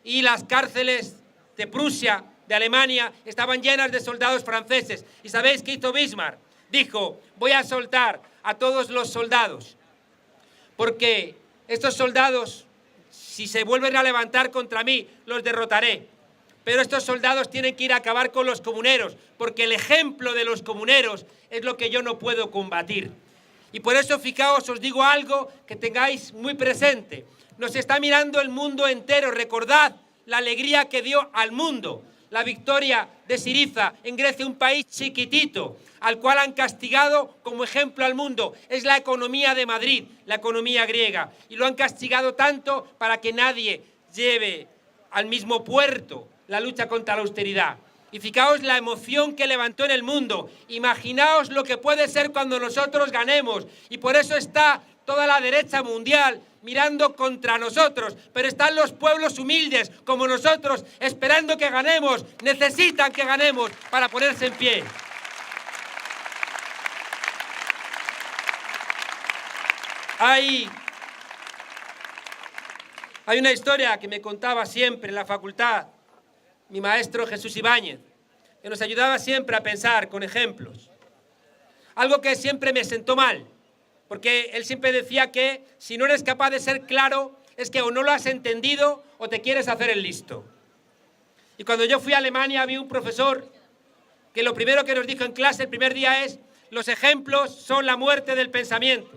Y las cárceles de Prusia, de Alemania, estaban llenas de soldados franceses. ¿Y sabéis qué hizo Bismarck? Dijo, voy a soltar a todos los soldados. Porque estos soldados, si se vuelven a levantar contra mí, los derrotaré. Pero estos soldados tienen que ir a acabar con los comuneros, porque el ejemplo de los comuneros es lo que yo no puedo combatir. Y por eso, fijaos, os digo algo que tengáis muy presente. Nos está mirando el mundo entero. Recordad la alegría que dio al mundo la victoria de Syriza en Grecia, un país chiquitito, al cual han castigado como ejemplo al mundo. Es la economía de Madrid, la economía griega. Y lo han castigado tanto para que nadie lleve al mismo puerto la lucha contra la austeridad. Y fijaos la emoción que levantó en el mundo. Imaginaos lo que puede ser cuando nosotros ganemos. Y por eso está toda la derecha mundial mirando contra nosotros. Pero están los pueblos humildes como nosotros esperando que ganemos. Necesitan que ganemos para ponerse en pie. Hay una historia que me contaba siempre en la facultad mi maestro Jesús Ibáñez, que nos ayudaba siempre a pensar con ejemplos. Algo que siempre me sentó mal, porque él siempre decía que si no eres capaz de ser claro, es que o no lo has entendido o te quieres hacer el listo. Y cuando yo fui a Alemania había un profesor que lo primero que nos dijo en clase el primer día es: los ejemplos son la muerte del pensamiento.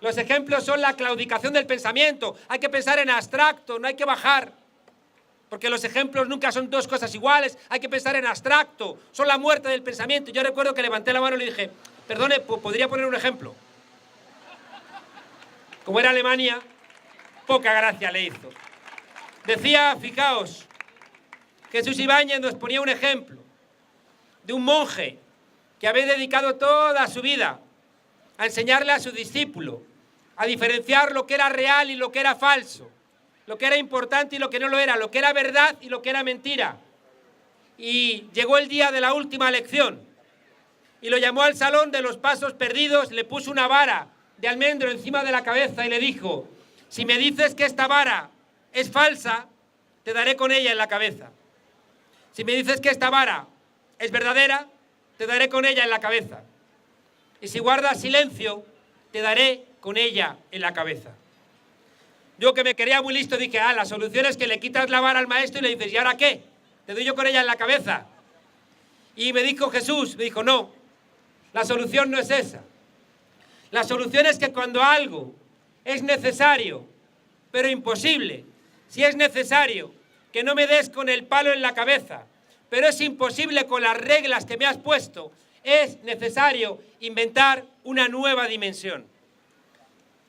Los ejemplos son la claudicación del pensamiento. Hay que pensar en abstracto, no hay que bajar. Porque los ejemplos nunca son dos cosas iguales, hay que pensar en abstracto, son la muerte del pensamiento. Yo recuerdo que levanté la mano y le dije: perdone, ¿podría poner un ejemplo? Como era Alemania, poca gracia le hizo. Decía, fijaos, Jesús Ibáñez nos ponía un ejemplo. de un monje que había dedicado toda su vida a enseñarle a su discípulo a diferenciar lo que era real y lo que era falso, lo que era importante y lo que no lo era, lo que era verdad y lo que era mentira. Y llegó el día de la última lección y lo llamó al salón de los pasos perdidos, le puso una vara de almendro encima de la cabeza y le dijo: si me dices que esta vara es falsa, te daré con ella en la cabeza. Si me dices que esta vara es verdadera, te daré con ella en la cabeza. Y si guardas silencio, te daré con ella en la cabeza. Yo, que me creía muy listo, dije: la solución es que le quitas la vara al maestro y le dices: ¿y ahora qué? ¿Te doy yo con ella en la cabeza? Y me dijo Jesús, me dijo: no, la solución no es esa. La solución es que cuando algo es necesario, pero imposible, si es necesario que no me des con el palo en la cabeza, pero es imposible con las reglas que me has puesto, es necesario inventar una nueva dimensión.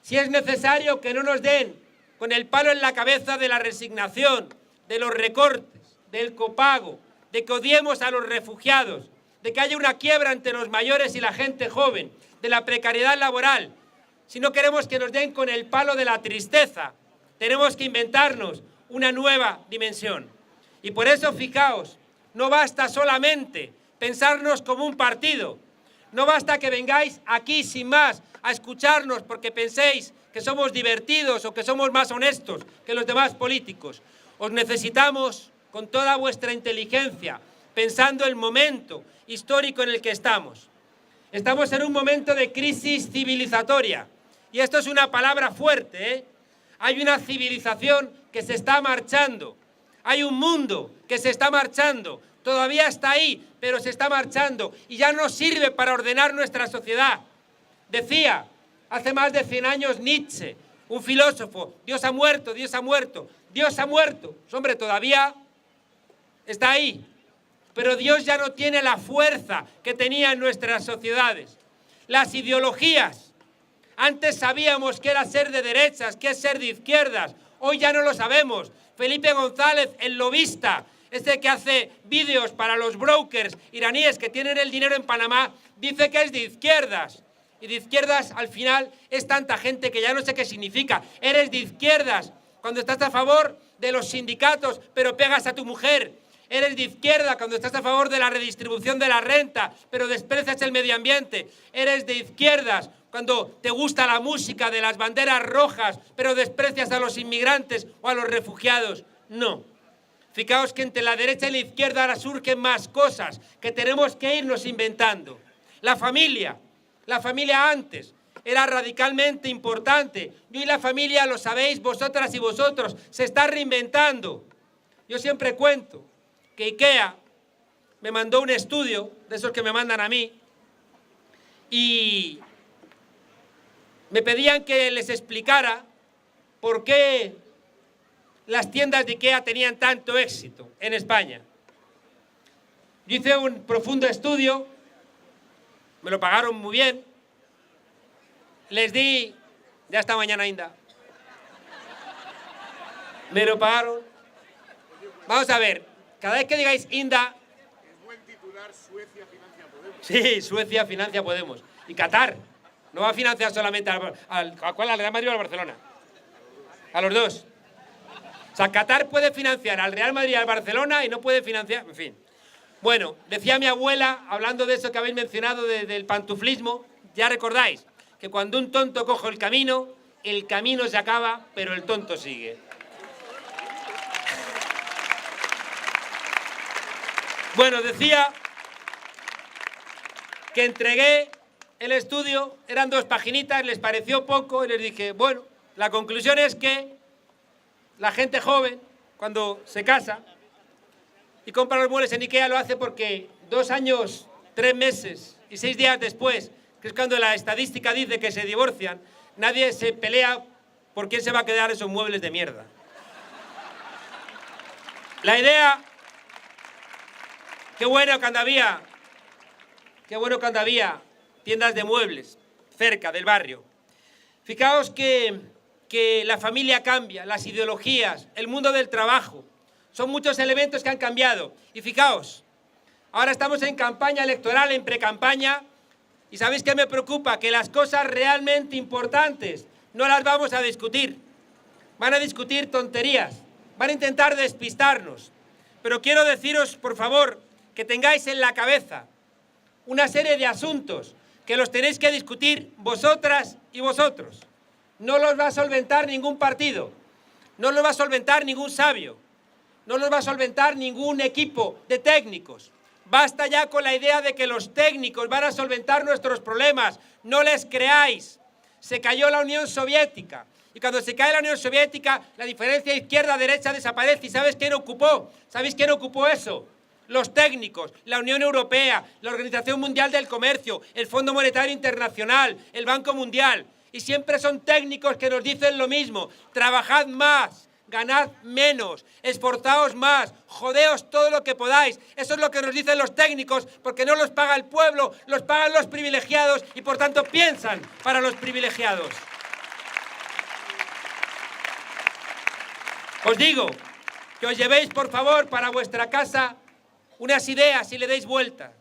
Si es necesario que no nos den con el palo en la cabeza de la resignación, de los recortes, del copago, de que odiemos a los refugiados, de que haya una quiebra entre los mayores y la gente joven, de la precariedad laboral. Si no queremos que nos den con el palo de la tristeza, tenemos que inventarnos una nueva dimensión. Y por eso, fijaos, no basta solamente pensarnos como un partido, no basta que vengáis aquí sin más a escucharnos porque penséis que somos divertidos o que somos más honestos que los demás políticos. Os necesitamos con toda vuestra inteligencia, pensando el momento histórico en el que estamos. Estamos en un momento de crisis civilizatoria, y esto es una palabra fuerte, ¿eh? Hay una civilización que se está marchando, hay un mundo que se está marchando, todavía está ahí, pero se está marchando, y ya no sirve para ordenar nuestra sociedad. Decía hace más de 100 años Nietzsche, un filósofo: Dios ha muerto, Dios ha muerto, Dios ha muerto. Hombre, todavía está ahí, pero Dios ya no tiene la fuerza que tenía en nuestras sociedades. Las ideologías, antes sabíamos qué era ser de derechas, qué es ser de izquierdas, hoy ya no lo sabemos. Felipe González, el lobista, este que hace vídeos para los brokers iraníes que tienen el dinero en Panamá, dice que es de izquierdas. Y de izquierdas, al final, es tanta gente que ya no sé qué significa. Eres de izquierdas cuando estás a favor de los sindicatos, pero pegas a tu mujer. Eres de izquierda cuando estás a favor de la redistribución de la renta, pero desprecias el medio ambiente. Eres de izquierdas cuando te gusta la música de las banderas rojas, pero desprecias a los inmigrantes o a los refugiados. No. Fijaos que entre la derecha y la izquierda ahora surgen más cosas que tenemos que irnos inventando. La familia antes era radicalmente importante. Y hoy la familia, lo sabéis vosotras y vosotros, se está reinventando. Yo siempre cuento que IKEA me mandó un estudio, de esos que me mandan a mí, y me pedían que les explicara por qué las tiendas de IKEA tenían tanto éxito en España. Yo hice un profundo estudio, me lo pagaron muy bien, les di, ya esta mañana Inda, me lo pagaron. Vamos a ver, cada vez que digáis Inda... Es buen titular: Suecia financia Podemos. Sí, Suecia financia Podemos. Y Qatar no va a financiar solamente al Real Madrid o al Barcelona. A los dos. O sea, Qatar puede financiar al Real Madrid y al Barcelona y no puede financiar... En fin. Bueno, decía mi abuela, hablando de eso que habéis mencionado, del pantuflismo, ya recordáis que cuando un tonto coge el camino se acaba, pero el tonto sigue. Bueno, decía que entregué el estudio, eran 2 paginitas, les pareció poco y les dije, bueno, la conclusión es que la gente joven, cuando se casa y compra los muebles en IKEA, lo hace porque 2 años, 3 meses y 6 días después, que es cuando la estadística dice que se divorcian, nadie se pelea por quién se va a quedar esos muebles de mierda. La idea, qué bueno cuando había tiendas de muebles cerca del barrio. Fijaos que la familia cambia, las ideologías, el mundo del trabajo, son muchos elementos que han cambiado. Y fijaos, Ahora estamos en campaña electoral, en precampaña, y ¿sabéis qué me preocupa? Que las cosas realmente importantes no las vamos a discutir. Van a discutir tonterías, van a intentar despistarnos. Pero quiero deciros, por favor, que tengáis en la cabeza una serie de asuntos que los tenéis que discutir vosotras y vosotros. No los va a solventar ningún partido, no los va a solventar ningún sabio, no los va a solventar ningún equipo de técnicos. Basta ya con la idea de que los técnicos van a solventar nuestros problemas. No les creáis. Se cayó la Unión Soviética. Y cuando se cae la Unión Soviética, la diferencia izquierda-derecha desaparece. ¿Y sabes quién ocupó? ¿Sabéis quién ocupó eso? Los técnicos, la Unión Europea, la Organización Mundial del Comercio, el Fondo Monetario Internacional, el Banco Mundial. Y siempre son técnicos que nos dicen lo mismo. Trabajad más, ganad menos, esforzaos más, jodeos todo lo que podáis. Eso es lo que nos dicen los técnicos, porque no los paga el pueblo, los pagan los privilegiados y por tanto piensan para los privilegiados. Os digo que os llevéis, por favor, para vuestra casa unas ideas y le deis vuelta.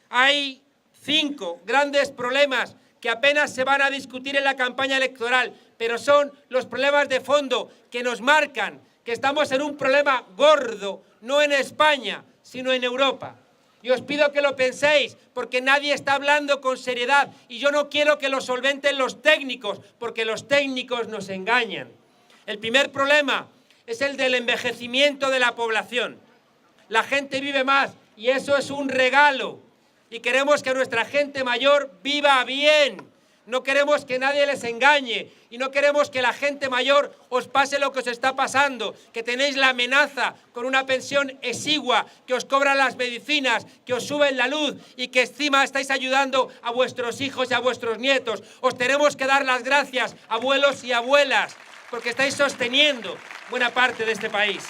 Hay 5 grandes problemas que apenas se van a discutir en la campaña electoral, pero son los problemas de fondo que nos marcan que estamos en un problema gordo, no en España, sino en Europa. Y os pido que lo penséis, porque nadie está hablando con seriedad y yo no quiero que lo solventen los técnicos, porque los técnicos nos engañan. El primer problema es el del envejecimiento de la población. La gente vive más y eso es un regalo. Y queremos que nuestra gente mayor viva bien. No queremos que nadie les engañe y no queremos que la gente mayor os pase lo que os está pasando, que tenéis la amenaza con una pensión exigua, que os cobran las medicinas, que os suben la luz y que encima estáis ayudando a vuestros hijos y a vuestros nietos. Os tenemos que dar las gracias, abuelos y abuelas, porque estáis sosteniendo buena parte de este país.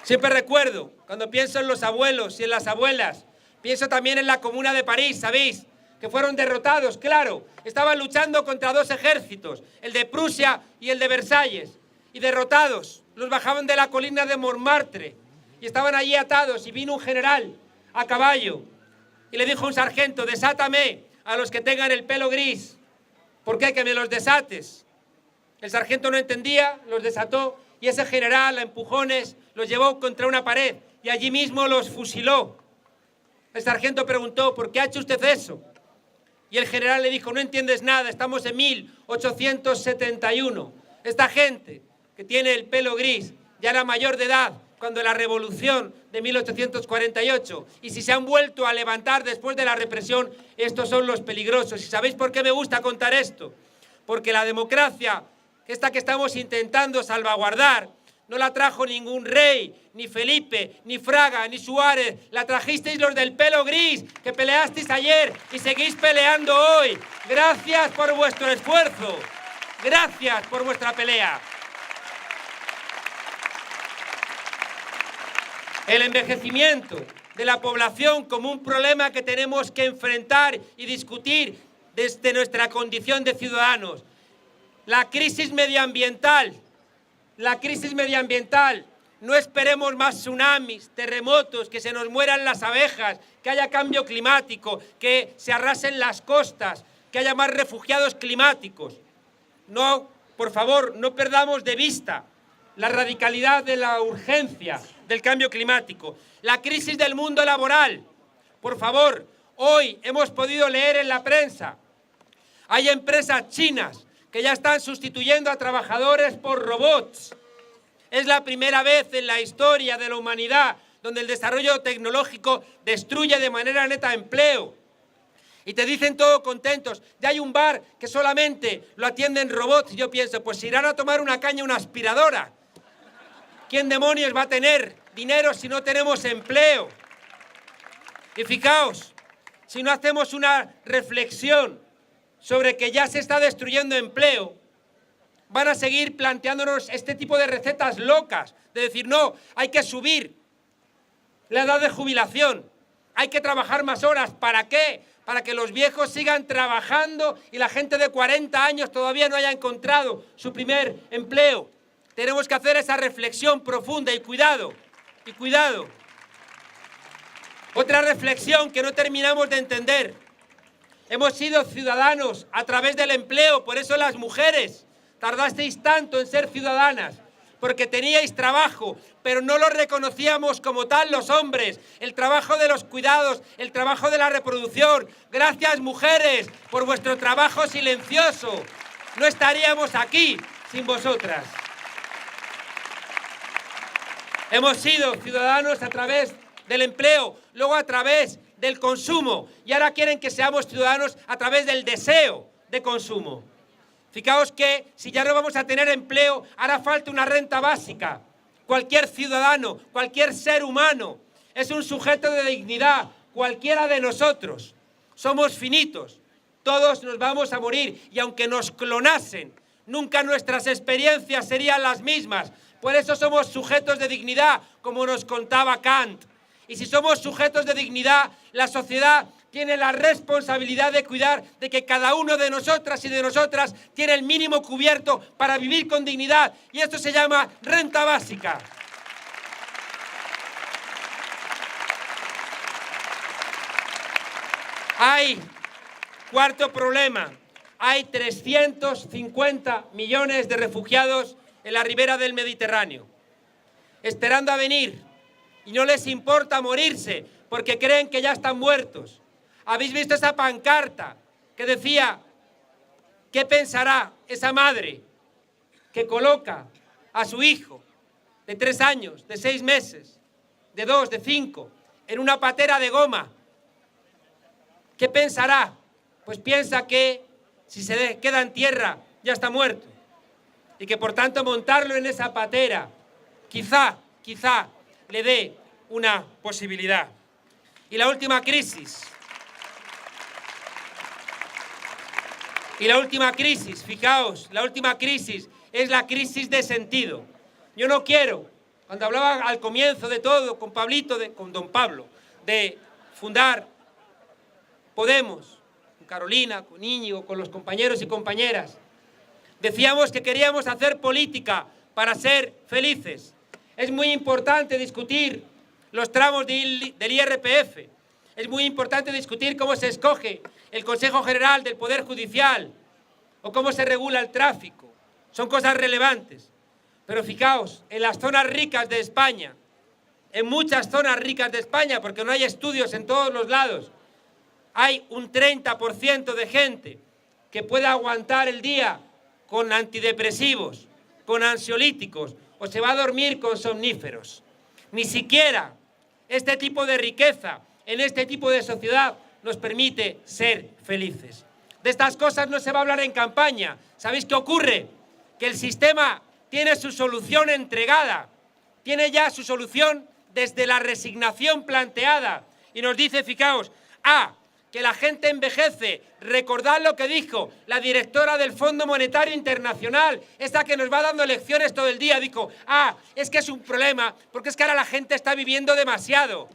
Siempre recuerdo, cuando pienso en los abuelos y en las abuelas, pienso también en la Comuna de París, ¿sabéis? Que fueron derrotados, claro. Estaban luchando contra 2 ejércitos, el de Prusia y el de Versalles. Y derrotados, los bajaban de la colina de Montmartre y estaban allí atados. Y vino un general a caballo y le dijo a un sargento: desátame a los que tengan el pelo gris. ¿Por qué? Que me los desates. El sargento no entendía, los desató y ese general, a empujones, los llevó contra una pared y allí mismo los fusiló. El sargento preguntó: ¿por qué ha hecho usted eso? Y el general le dijo: no entiendes nada, estamos en 1871. Esta gente que tiene el pelo gris ya era mayor de edad cuando la revolución de 1848. Y si se han vuelto a levantar después de la represión, estos son los peligrosos. ¿Y sabéis por qué me gusta contar esto? Porque la democracia, esta que estamos intentando salvaguardar, no la trajo ningún rey, ni Felipe, ni Fraga, ni Suárez. La trajisteis los del pelo gris, que peleasteis ayer y seguís peleando hoy. Gracias por vuestro esfuerzo. Gracias por vuestra pelea. El envejecimiento de la población como un problema que tenemos que enfrentar y discutir desde nuestra condición de ciudadanos. La crisis medioambiental. No esperemos más tsunamis, terremotos, que se nos mueran las abejas, que haya cambio climático, que se arrasen las costas, que haya más refugiados climáticos. No, por favor, no perdamos de vista la radicalidad de la urgencia del cambio climático. La crisis del mundo laboral. Por favor, hoy hemos podido leer en la prensa, hay empresas chinas que ya están sustituyendo a trabajadores por robots. Es la primera vez en la historia de la humanidad donde el desarrollo tecnológico destruye de manera neta empleo. Y te dicen todo contentos, ya hay un bar que solamente lo atienden robots. Y yo pienso, pues si irán a tomar una caña, una aspiradora. ¿Quién demonios va a tener dinero si no tenemos empleo? Y fijaos, si no hacemos una reflexión sobre que ya se está destruyendo empleo, van a seguir planteándonos este tipo de recetas locas, de decir, no, hay que subir la edad de jubilación, hay que trabajar más horas. ¿Para qué? Para que los viejos sigan trabajando y la gente de 40 años todavía no haya encontrado su primer empleo. tenemos que hacer esa reflexión profunda y cuidado, y cuidado. Otra reflexión que no terminamos de entender. Hemos sido ciudadanos a través del empleo, por eso las mujeres tardasteis tanto en ser ciudadanas, porque teníais trabajo, pero no lo reconocíamos como tal los hombres. El trabajo de los cuidados, el trabajo de la reproducción. Gracias, mujeres, por vuestro trabajo silencioso. No estaríamos aquí sin vosotras. Hemos sido ciudadanos a través del empleo, luego a través del consumo, y ahora quieren que seamos ciudadanos a través del deseo de consumo. Fijaos que si ya no vamos a tener empleo, hará falta una renta básica. Cualquier ciudadano, cualquier ser humano es un sujeto de dignidad, cualquiera de nosotros. Somos finitos, todos nos vamos a morir, y aunque nos clonasen, nunca nuestras experiencias serían las mismas. Por eso somos sujetos de dignidad, como nos contaba Kant. Y si somos sujetos de dignidad, la sociedad tiene la responsabilidad de cuidar de que cada uno de nosotras y de nosotras tiene el mínimo cubierto para vivir con dignidad. Y esto se llama renta básica. Hay, cuarto problema, hay 350 millones de refugiados en la ribera del Mediterráneo, esperando a venir, y no les importa morirse porque creen que ya están muertos. ¿Habéis visto esa pancarta que decía, qué pensará esa madre que coloca a su hijo de 3 años, de 6 meses, de 2, de 5, en una patera de goma? ¿Qué pensará? Pues piensa que si se queda en tierra ya está muerto, y que por tanto montarlo en esa patera quizá le dé una posibilidad. Y la última crisis, fijaos, la última crisis es la crisis de sentido. Yo no quiero, cuando hablaba al comienzo de todo con Pablito, con don Pablo, de fundar Podemos, con Carolina, con Íñigo, con los compañeros y compañeras, decíamos que queríamos hacer política para ser felices. Es muy importante discutir los tramos del IRPF. Es muy importante discutir cómo se escoge el Consejo General del Poder Judicial o cómo se regula el tráfico. Son cosas relevantes. Pero fijaos, en las zonas ricas de España, en muchas zonas ricas de España, porque no hay estudios en todos los lados, hay un 30% de gente que puede aguantar el día con antidepresivos, con ansiolíticos, o se va a dormir con somníferos. Ni siquiera este tipo de riqueza, en este tipo de sociedad, nos permite ser felices. De estas cosas no se va a hablar en campaña. ¿Sabéis qué ocurre? Que el sistema tiene su solución entregada, tiene ya su solución desde la resignación planteada. Y nos dice, fijaos, que la gente envejece. Recordad lo que dijo la directora del Fondo Monetario Internacional, esta que nos va dando lecciones todo el día. Dijo, es que es un problema, porque es que ahora la gente está viviendo demasiado.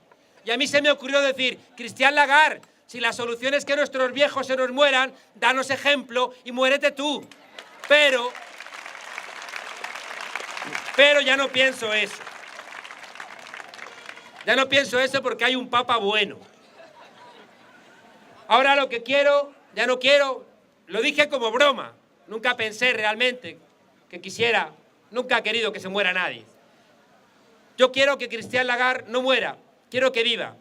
Y a mí se me ocurrió decir, Christine Lagarde, si la solución es que nuestros viejos se nos mueran, danos ejemplo y muérete tú. Pero ya no pienso eso. Ya no pienso eso porque hay un papa bueno. Ahora lo que quiero, ya no quiero, lo dije como broma, nunca pensé realmente que quisiera, nunca he querido que se muera nadie. Yo quiero que Christine Lagarde no muera, quiero que viva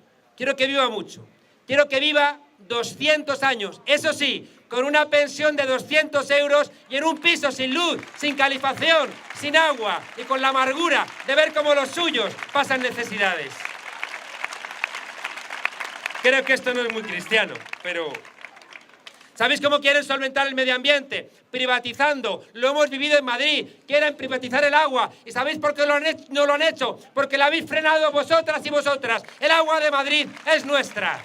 mucho, quiero que viva 200 años, eso sí, con una pensión de 200 euros y en un piso sin luz, sin calefacción, sin agua y con la amargura de ver cómo los suyos pasan necesidades. Creo que esto no es muy cristiano, pero... ¿Sabéis cómo quieren solventar el medio ambiente? Privatizando. Lo hemos vivido en Madrid. Quieren privatizar el agua. ¿Y sabéis por qué no lo han hecho? Porque la habéis frenado vosotras y vosotras. El agua de Madrid es nuestra.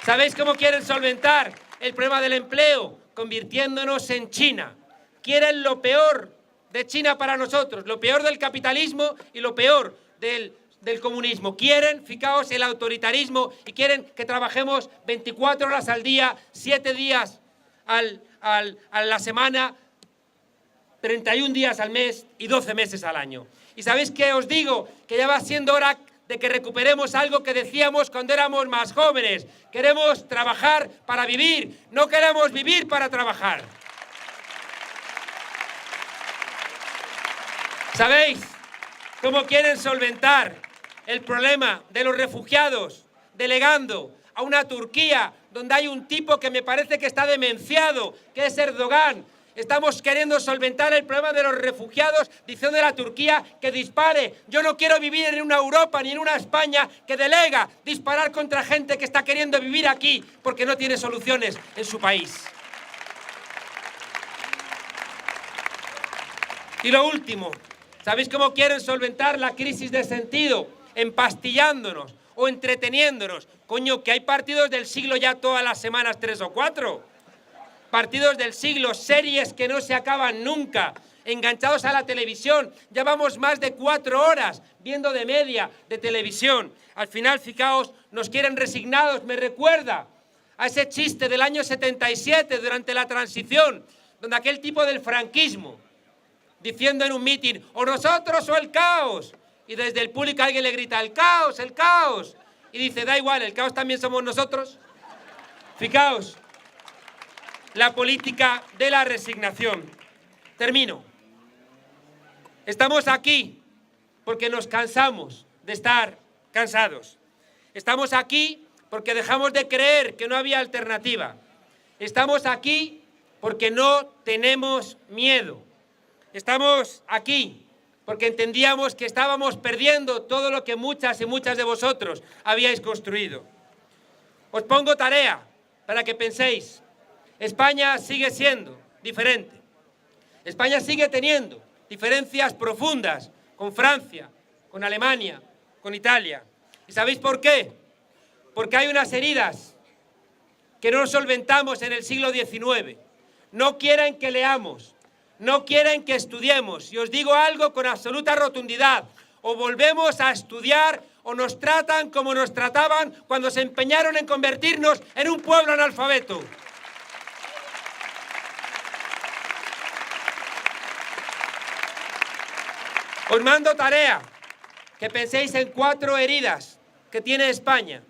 ¿Sabéis cómo quieren solventar el problema del empleo? Convirtiéndonos en China. Quieren lo peor de China para nosotros, lo peor del capitalismo y lo peor del comunismo. Quieren, fijaos, el autoritarismo y quieren que trabajemos 24 horas al día, 7 días a la semana 31 días al mes y 12 meses al año. ¿Y sabéis qué os digo? Que ya va siendo hora de que recuperemos algo que decíamos cuando éramos más jóvenes. Queremos trabajar para vivir, no queremos vivir para trabajar. ¿Sabéis cómo quieren solventar el problema de los refugiados? Delegando a una Turquía donde hay un tipo que me parece que está demenciado, que es Erdogan. Estamos queriendo solventar el problema de los refugiados diciendo a la Turquía que dispare. Yo no quiero vivir en una Europa ni en una España que delega disparar contra gente que está queriendo vivir aquí porque no tiene soluciones en su país. Y lo último, ¿sabéis cómo quieren solventar la crisis de sentido? Empastillándonos o entreteniéndonos. Coño, que hay partidos del siglo ya todas las semanas, 3 o 4. Partidos del siglo, series que no se acaban nunca, enganchados a la televisión. Ya vamos más de 4 horas viendo de media de televisión. Al final, fijaos, nos quieren resignados. Me recuerda a ese chiste del año 77 durante la transición, donde aquel tipo del franquismo, diciendo en un mitin, o nosotros o el caos. Y desde el público alguien le grita, el caos, el caos. Y dice, da igual, el caos también somos nosotros. Fijaos. La política de la resignación. Termino. Estamos aquí porque nos cansamos de estar cansados. Estamos aquí porque dejamos de creer que no había alternativa. Estamos aquí porque no tenemos miedo. Estamos aquí porque entendíamos que estábamos perdiendo todo lo que muchas y muchas de vosotros habíais construido. Os pongo tarea para que penséis. España sigue siendo diferente. España sigue teniendo diferencias profundas con Francia, con Alemania, con Italia. ¿Y sabéis por qué? Porque hay unas heridas que no solventamos en el siglo XIX. No quieren que leamos, no quieren que estudiemos. Y os digo algo con absoluta rotundidad. O volvemos a estudiar o nos tratan como nos trataban cuando se empeñaron en convertirnos en un pueblo analfabeto. Os mando tarea, que penséis en 4 heridas que tiene España,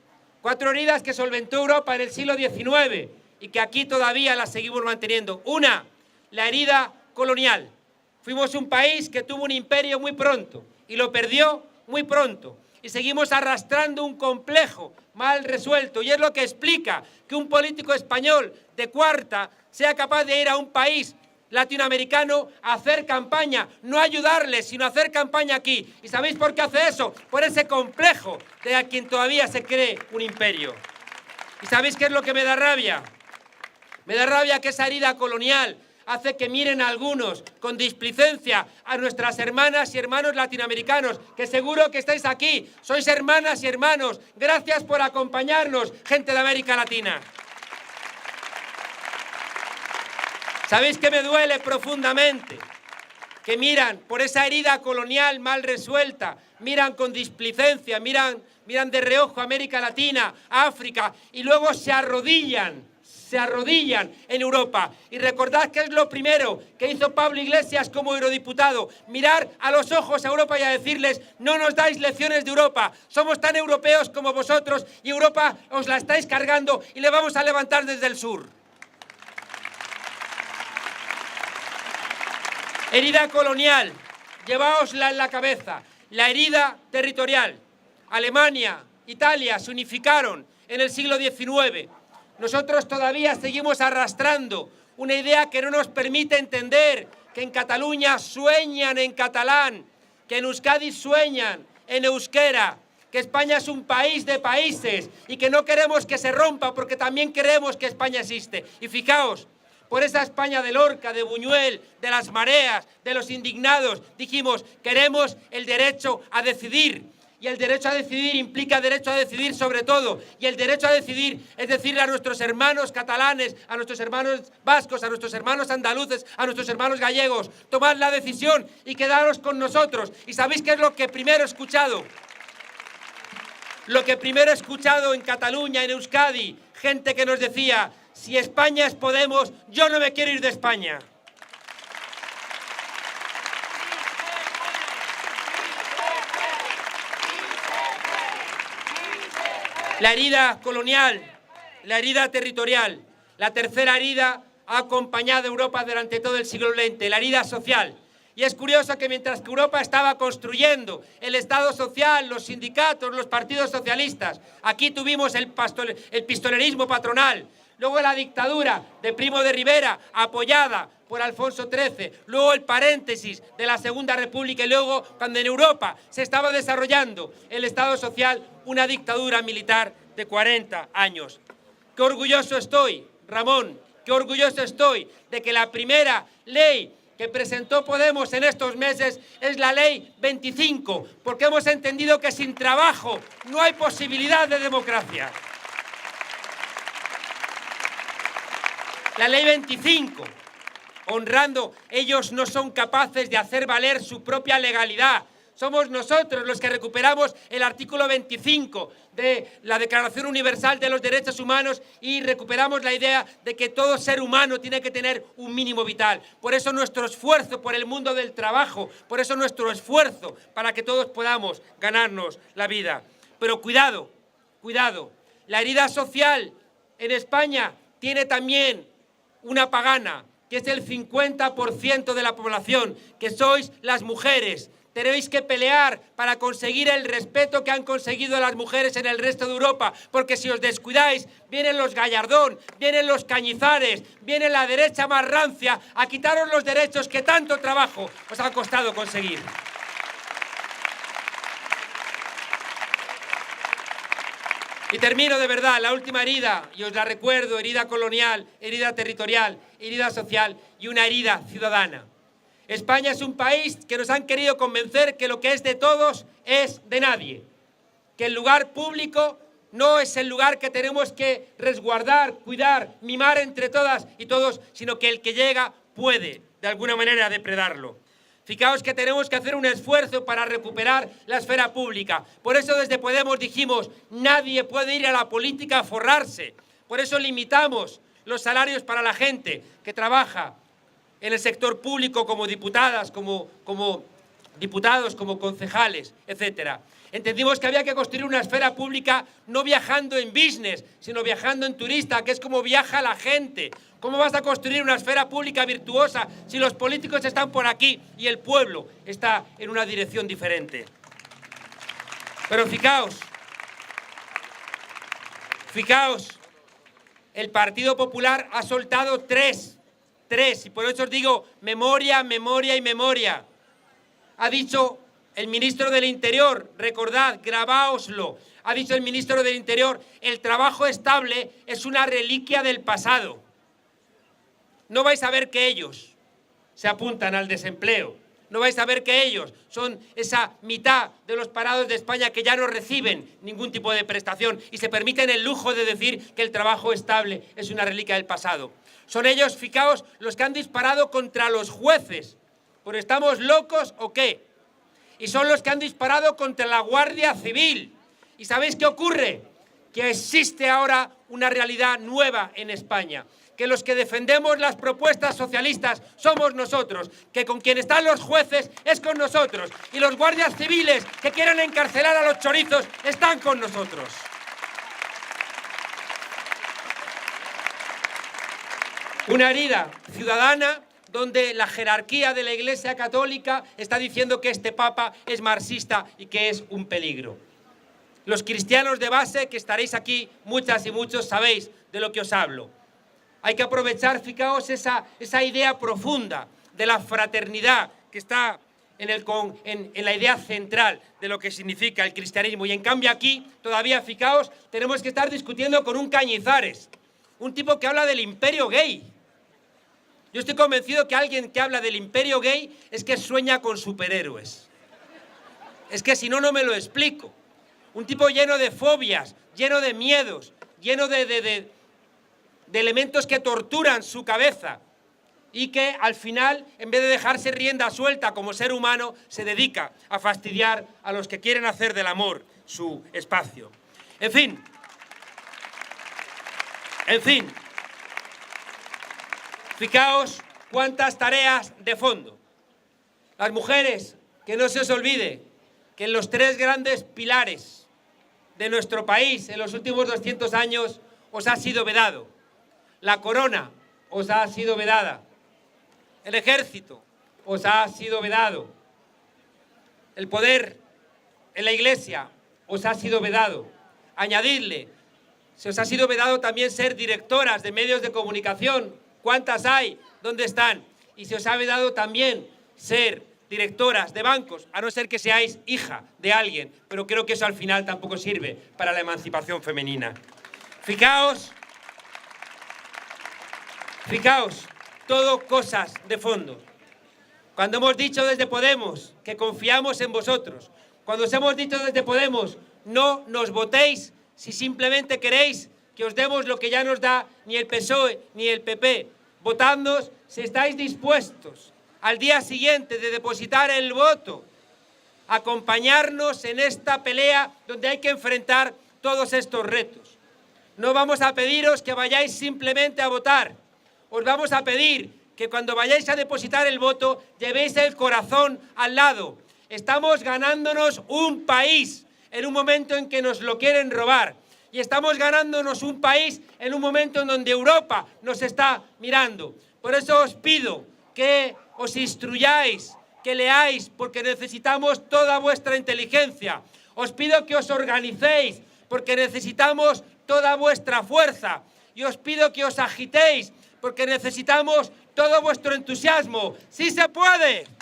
4 heridas que solventó Europa en el siglo XIX y que aquí todavía las seguimos manteniendo. Una, la herida colonial. Fuimos un país que tuvo un imperio muy pronto y lo perdió muy pronto. Y seguimos arrastrando un complejo mal resuelto. Y es lo que explica que un político español de cuarta sea capaz de ir a un país latinoamericano a hacer campaña, no ayudarles, sino hacer campaña aquí. ¿Y sabéis por qué hace eso? Por ese complejo de a quien todavía se cree un imperio. ¿Y sabéis qué es lo que me da rabia? Me da rabia que esa herida colonial hace que miren a algunos con displicencia a nuestras hermanas y hermanos latinoamericanos, que seguro que estáis aquí, sois hermanas y hermanos. Gracias por acompañarnos, gente de América Latina. ¿Sabéis qué me duele profundamente? Que miran por esa herida colonial mal resuelta, miran con displicencia, miran de reojo a América Latina, a África, y luego se arrodillan en Europa. Y recordad que es lo primero que hizo Pablo Iglesias como eurodiputado, mirar a los ojos a Europa y a decirles, no nos dais lecciones de Europa, somos tan europeos como vosotros y Europa os la estáis cargando y le vamos a levantar desde el sur. Herida colonial, lleváosla en la cabeza. La herida territorial. Alemania, Italia se unificaron en el siglo XIX. Nosotros todavía seguimos arrastrando una idea que no nos permite entender que en Cataluña sueñan en catalán, que en Euskadi sueñan en euskera, que España es un país de países y que no queremos que se rompa porque también queremos que España existe. Y fijaos, por esa España de Lorca, de Buñuel, de las mareas, de los indignados, dijimos, queremos el derecho a decidir. Y el derecho a decidir implica derecho a decidir sobre todo. Y el derecho a decidir es decirle a nuestros hermanos catalanes, a nuestros hermanos vascos, a nuestros hermanos andaluces, a nuestros hermanos gallegos, tomad la decisión y quedaros con nosotros. ¿Y sabéis qué es lo que primero he escuchado? Lo que primero he escuchado en Cataluña, en Euskadi, gente que nos decía, si España es Podemos, yo no me quiero ir de España. La herida colonial, la herida territorial, la tercera herida ha acompañado a Europa durante todo el siglo XX, la herida social. Y es curioso que mientras que Europa estaba construyendo el Estado social, los sindicatos, los partidos socialistas, aquí tuvimos el pistolerismo patronal, luego la dictadura de Primo de Rivera, apoyada por Alfonso XIII, luego el paréntesis de la Segunda República y luego cuando en Europa se estaba desarrollando el Estado social, una dictadura militar de 40 años. Qué orgulloso estoy, Ramón, qué orgulloso estoy de que la primera ley que presentó Podemos en estos meses es la Ley 25, porque hemos entendido que sin trabajo no hay posibilidad de democracia. La Ley 25, honrando, ellos no son capaces de hacer valer su propia legalidad. Somos nosotros los que recuperamos el artículo 25 de la Declaración Universal de los Derechos Humanos y recuperamos la idea de que todo ser humano tiene que tener un mínimo vital. Por eso nuestro esfuerzo por el mundo del trabajo, por eso nuestro esfuerzo para que todos podamos ganarnos la vida. Pero cuidado, cuidado, la herida social en España tiene también una pagana, que es el 50% de la población, que sois las mujeres. Tenéis que pelear para conseguir el respeto que han conseguido las mujeres en el resto de Europa, porque si os descuidáis, vienen los Gallardón, vienen los Cañizares, viene la derecha más rancia a quitaros los derechos que tanto trabajo os ha costado conseguir. Y termino de verdad, la última herida, y os la recuerdo, herida colonial, herida territorial, herida social y una herida ciudadana. España es un país que nos han querido convencer que lo que es de todos es de nadie, que el lugar público no es el lugar que tenemos que resguardar, cuidar, mimar entre todas y todos, sino que el que llega puede, de alguna manera, depredarlo. Fijaos que tenemos que hacer un esfuerzo para recuperar la esfera pública. Por eso desde Podemos dijimos, nadie puede ir a la política a forrarse. Por eso limitamos los salarios para la gente que trabaja en el sector público como diputadas, como diputados, como concejales, etc. Entendimos que había que construir una esfera pública no viajando en business, sino viajando en turista, que es como viaja la gente. ¿Cómo vas a construir una esfera pública virtuosa si los políticos están por aquí y el pueblo está en una dirección diferente? Pero fijaos, el Partido Popular ha soltado tres, y por eso os digo memoria, memoria y memoria. Ha dicho el ministro del Interior, recordad, grabáoslo, ha dicho el ministro del Interior, el trabajo estable es una reliquia del pasado. No vais a ver que ellos se apuntan al desempleo, no vais a ver que ellos son esa mitad de los parados de España que ya no reciben ningún tipo de prestación y se permiten el lujo de decir que el trabajo estable es una reliquia del pasado. Son ellos, fijaos, los que han disparado contra los jueces. ¿Por estamos locos o qué? Y son los que han disparado contra la Guardia Civil. ¿Y sabéis qué ocurre? Que existe ahora una realidad nueva en España. Que los que defendemos las propuestas socialistas somos nosotros, que con quien están los jueces es con nosotros, y los guardias civiles que quieren encarcelar a los chorizos están con nosotros. Una herida ciudadana donde la jerarquía de la Iglesia Católica está diciendo que este Papa es marxista y que es un peligro. Los cristianos de base, que estaréis aquí muchas y muchos, sabéis de lo que os hablo. Hay que aprovechar, fijaos, esa idea profunda de la fraternidad que está en la idea central de lo que significa el cristianismo. Y en cambio aquí, todavía, fijaos, tenemos que estar discutiendo con un Cañizares, un tipo que habla del imperio gay. Yo estoy convencido que alguien que habla del imperio gay es que sueña con superhéroes. Es que si no, no me lo explico. Un tipo lleno de fobias, lleno de miedos, lleno de elementos que torturan su cabeza y que al final, en vez de dejarse rienda suelta como ser humano, se dedica a fastidiar a los que quieren hacer del amor su espacio. En fin. Fijaos cuántas tareas de fondo. Las mujeres, que no se os olvide que en los tres grandes pilares de nuestro país en los últimos 200 años os ha sido vedado. La corona os ha sido vedada. El ejército os ha sido vedado. El poder en la iglesia os ha sido vedado. Añadidle, se os ha sido vedado también ser directoras de medios de comunicación. ¿Cuántas hay? ¿Dónde están? Y se os ha vedado también ser directoras de bancos, a no ser que seáis hija de alguien, pero creo que eso al final tampoco sirve para la emancipación femenina. Fijaos, todo cosas de fondo. Cuando hemos dicho desde Podemos que confiamos en vosotros, cuando os hemos dicho desde Podemos no nos votéis si simplemente queréis que os demos lo que ya nos da ni el PSOE ni el PP, votadnos si estáis dispuestos al día siguiente de depositar el voto, acompañarnos en esta pelea donde hay que enfrentar todos estos retos. No vamos a pediros que vayáis simplemente a votar, os vamos a pedir que cuando vayáis a depositar el voto llevéis el corazón al lado. Estamos ganándonos un país en un momento en que nos lo quieren robar. Y estamos ganándonos un país en un momento en donde Europa nos está mirando. Por eso os pido que os instruyáis, que leáis, porque necesitamos toda vuestra inteligencia. Os pido que os organicéis, porque necesitamos toda vuestra fuerza. Y os pido que os agitéis, porque necesitamos todo vuestro entusiasmo. ¡Sí se puede!